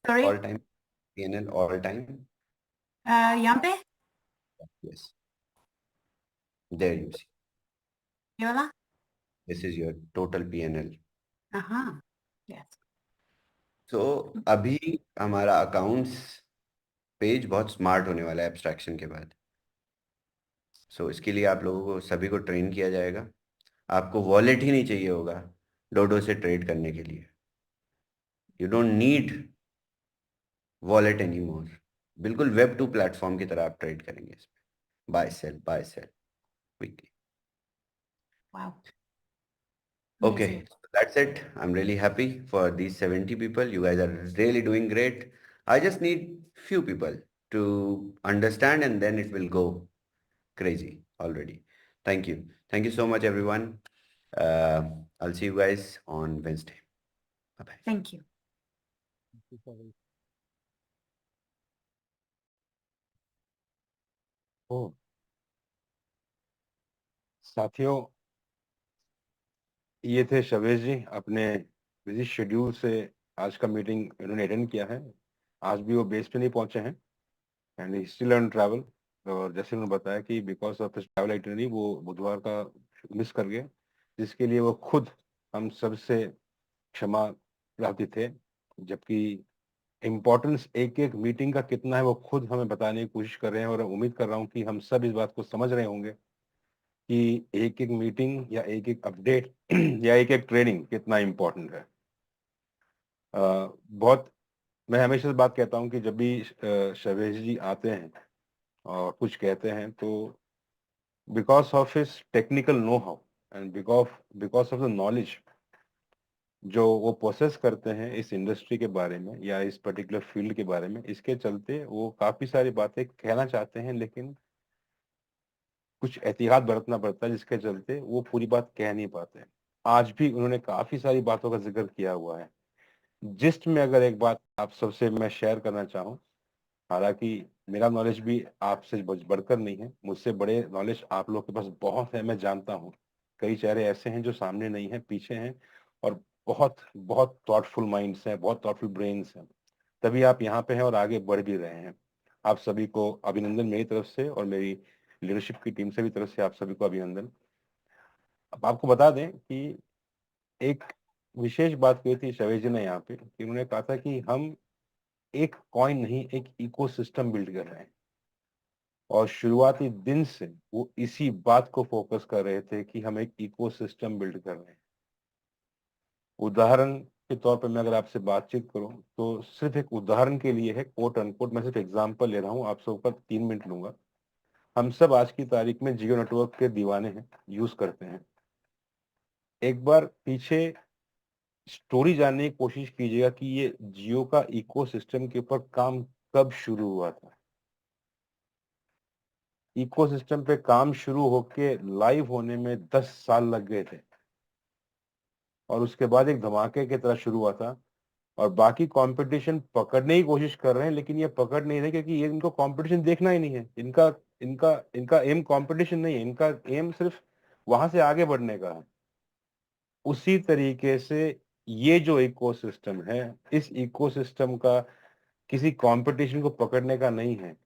Sorry. all time, PNL all time. यहाँ पे Yes. There you see. ये वाला. This is your total PNL. हाँ. Yes. So अभी हमारा अकाउंट्स पेज बहुत स्मार्ट होने वाला है एब्स्ट्रैक्शन के बाद. सो इसके लिए आप लोगों को सभी को ट्रेन किया जाएगा. आपको वॉलेट ही नहीं चाहिए होगा डोडो से ट्रेड करने के लिए. You don't need wallet any more. बिल्कुल Web2 प्लेटफॉर्म की तरह आप ट्रेड करेंगे इसमें. Buy sell weekly. Wow. Okay, Amazing. so that's it. I'm really happy for these 70 people. You guys are really doing great. I just need few people to understand and then it will go crazy already. Thank you. Thank you so much, everyone. I'll see you guys on Wednesday. Bye-bye. Thank you. ओ साथियों, ये थे शवेश जी. अपने बिजी शेड्यूल से आज का मीटिंग इन्होंने अटेंड किया है. आज भी वो बेस पे नहीं पहुंचे हैं एंड स्टिल ऑन ट्रैवल. और जैसे उन्होंने बताया कि बिकॉज ऑफ ट्रैवल आइटनरी वो बुधवार का मिस कर गए, जिसके लिए वो खुद हम सबसे क्षमा प्रार्थी थे. जबकि इम्पोर्टेंस एक एक मीटिंग का कितना है वो खुद हमें बताने की कोशिश कर रहे हैं. और उम्मीद कर रहा हूँ कि हम सब इस बात को समझ रहे होंगे कि एक एक मीटिंग या एक एक अपडेट या एक एक ट्रेनिंग कितना इम्पोर्टेंट है. बहुत मैं हमेशा से बात कहता हूँ कि जब भी शवेश जी आते हैं और कुछ कहते हैं तो because of his technical know how and because of the knowledge जो वो प्रोसेस करते हैं इस इंडस्ट्री के बारे में या इस पर्टिकुलर फील्ड के बारे में, इसके चलते वो काफी सारी बातें कहना चाहते हैं लेकिन कुछ एहतियात बरतना पड़ता है, जिसके चलते वो पूरी बात कह नहीं पाते. आज भी उन्होंने काफी सारी बातों का जिक्र किया हुआ है. जिस्ट में अगर एक बात आप सबसे मैं शेयर करना चाहूँ, हालांकि मेरा नॉलेज भी आपसे बढ़कर नहीं है, मुझसे बड़े नॉलेज आप लोग के पास बहुत है, मैं जानता हूँ. कई चेहरे ऐसे हैं जो सामने नहीं है, पीछे हैं और बहुत बहुत थॉटफुल माइंड्स हैं, बहुत थॉटफुल ब्रेन्स हैं, तभी आप यहाँ पे हैं और आगे बढ़ भी रहे हैं. आप सभी को अभिनंदन मेरी तरफ से और मेरी लीडरशिप की टीम से भी तरफ से आप सभी को अभिनंदन. अब आपको बता दें कि एक विशेष बात कही थी शवेश जी ने यहाँ पे कि उन्होंने कहा था कि हम एक कॉइन नहीं एक इकोसिस्टम बिल्ड कर रहे हैं. और शुरुआती दिन से वो इसी बात को फोकस कर रहे थे कि हम एक इकोसिस्टम बिल्ड कर रहे हैं. उदाहरण के तौर पर मैं अगर आपसे बातचीत करूं तो सिर्फ एक उदाहरण के लिए है, कोट अनकोट, मैं सिर्फ एग्जांपल ले रहा हूं, आप सबका 3 मिनट लूंगा. हम सब आज की तारीख में जियो नेटवर्क के दीवाने हैं, यूज करते हैं. एक बार पीछे स्टोरी जानने की कोशिश कीजिएगा कि ये जियो का इकोसिस्टम के ऊपर काम कब शुरू हुआ था. इकोसिस्टम पे काम शुरू होके लाइव होने में 10 साल लग गए थे और उसके बाद एक धमाके की तरह शुरू हुआ था. और बाकी कंपटीशन पकड़ने की कोशिश कर रहे हैं लेकिन ये पकड़ नहीं रहे क्योंकि ये इनको कंपटीशन देखना ही नहीं है. इनका इनका इनका एम कंपटीशन नहीं है, इनका एम सिर्फ वहां से आगे बढ़ने का है. उसी तरीके से ये जो इकोसिस्टम है, इस इकोसिस्टम का किसी कंपटीशन को पकड़ने का नहीं है.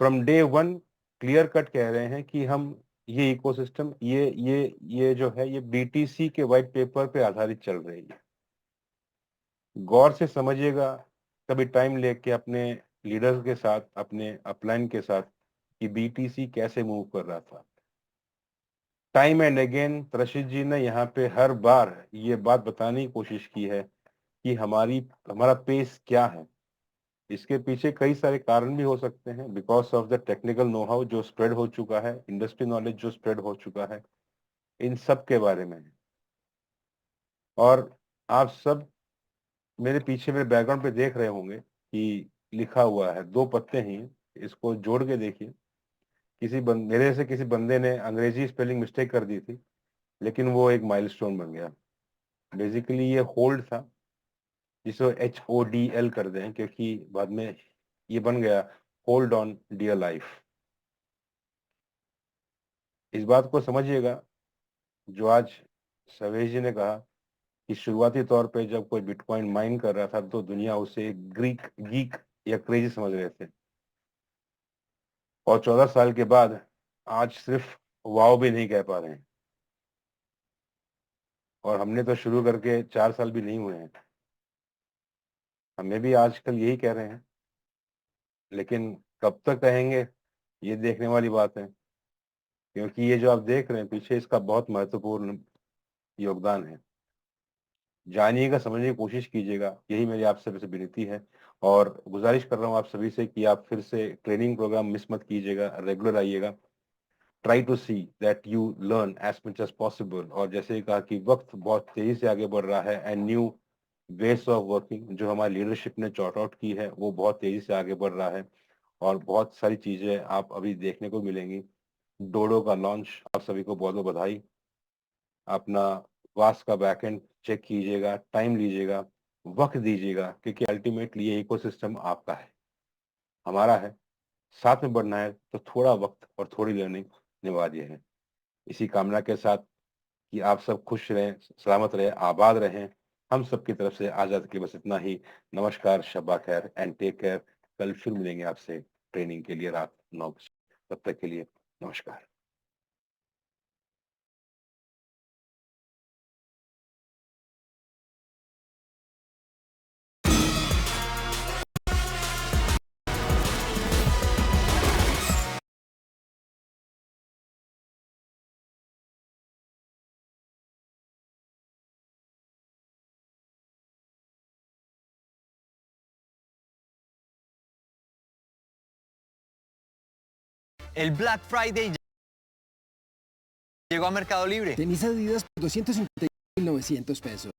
From day one clear cut कह रहे हैं कि हम ये इकोसिस्टम ये जो है ये BTC के व्हाइट पेपर पे आधारित चल रही है. गौर से समझिएगा, कभी टाइम लेके अपने लीडर्स के साथ, अपने अपलाइन के साथ कि BTC कैसे मूव कर रहा था. टाइम एंड अगेन रशीद जी ने यहाँ पे हर बार ये बात बताने की कोशिश की है कि हमारा पेस क्या है. इसके पीछे कई सारे कारण भी हो सकते हैं, because of the technical know how जो स्प्रेड हो चुका है, इंडस्ट्री नॉलेज जो स्प्रेड हो चुका है, इन सब के बारे में. और आप सब मेरे पीछे मेरे बैकग्राउंड पे देख रहे होंगे कि लिखा हुआ है, 2 पत्ते ही, इसको जोड़ के देखिए. मेरे से किसी बंदे ने अंग्रेजी स्पेलिंग मिस्टेक कर दी थी, लेकिन वो एक माइलस्टोन बन गया। बेसिकली ये होल्ड था, जिसको HODL कर दें, क्योंकि बाद में ये बन गया होल्ड ऑन डियर लाइफ। इस बात को समझिएगा जो आज सवेश जी ने कहा कि शुरुआती तौर पे जब कोई बिटकॉइन माइन कर रहा था तो दुनिया उसे गीक या क्रेजी समझ रहे थे, और 14 साल के बाद आज सिर्फ वाव भी नहीं कह पा रहे हैं। और हमने तो शुरू करके 4 साल भी नहीं हुए हैं, हमें भी आजकल यही कह रहे हैं, लेकिन कब तक कहेंगे ये देखने वाली बात है, क्योंकि ये जो आप देख रहे हैं पीछे, इसका बहुत महत्वपूर्ण योगदान है। जानिएगा, समझने की कोशिश कीजिएगा, यही मेरी आप सभी से विनती है। और गुजारिश कर रहा हूँ आप सभी से कि आप फिर से ट्रेनिंग प्रोग्राम मिस मत कीजिएगा, रेगुलर आइएगा। Try to see that you learn as much as possible. और जैसे ही कहा कि वक्त बहुत तेजी से आगे बढ़ रहा है, and new ways of working जो हमारी लीडरशिप ने चॉर्ट आउट की है वो बहुत तेजी से आगे बढ़ रहा है, और बहुत सारी चीजें आप अभी देखने को मिलेंगी। डोडो का लॉन्च, आप सभी को बहुत बहुत बधाई। अपना वास का बैकएंड चेक कीजिएगा, टाइम लीजिएगा, वक्त दीजिएगा, क्योंकि अल्टीमेटली ये इकोसिस्टम आपका है, हमारा है। साथ में बढ़ना है तो थोड़ा वक्त और थोड़ी लर्निंग अनिवार्य है। इसी कामना के साथ कि आप सब खुश रहें, सलामत रहें, आबाद रहें, हम सबकी तरफ से आजाद के बस इतना ही। नमस्कार, शब्बा खैर एंड टेक केयर। कल फिर मिलेंगे आपसे ट्रेनिंग के लिए रात 9 बजे। तब तक के लिए नमस्कार। El Black Friday llegó a Mercado Libre. Tenis Adidas por 250.900 pesos.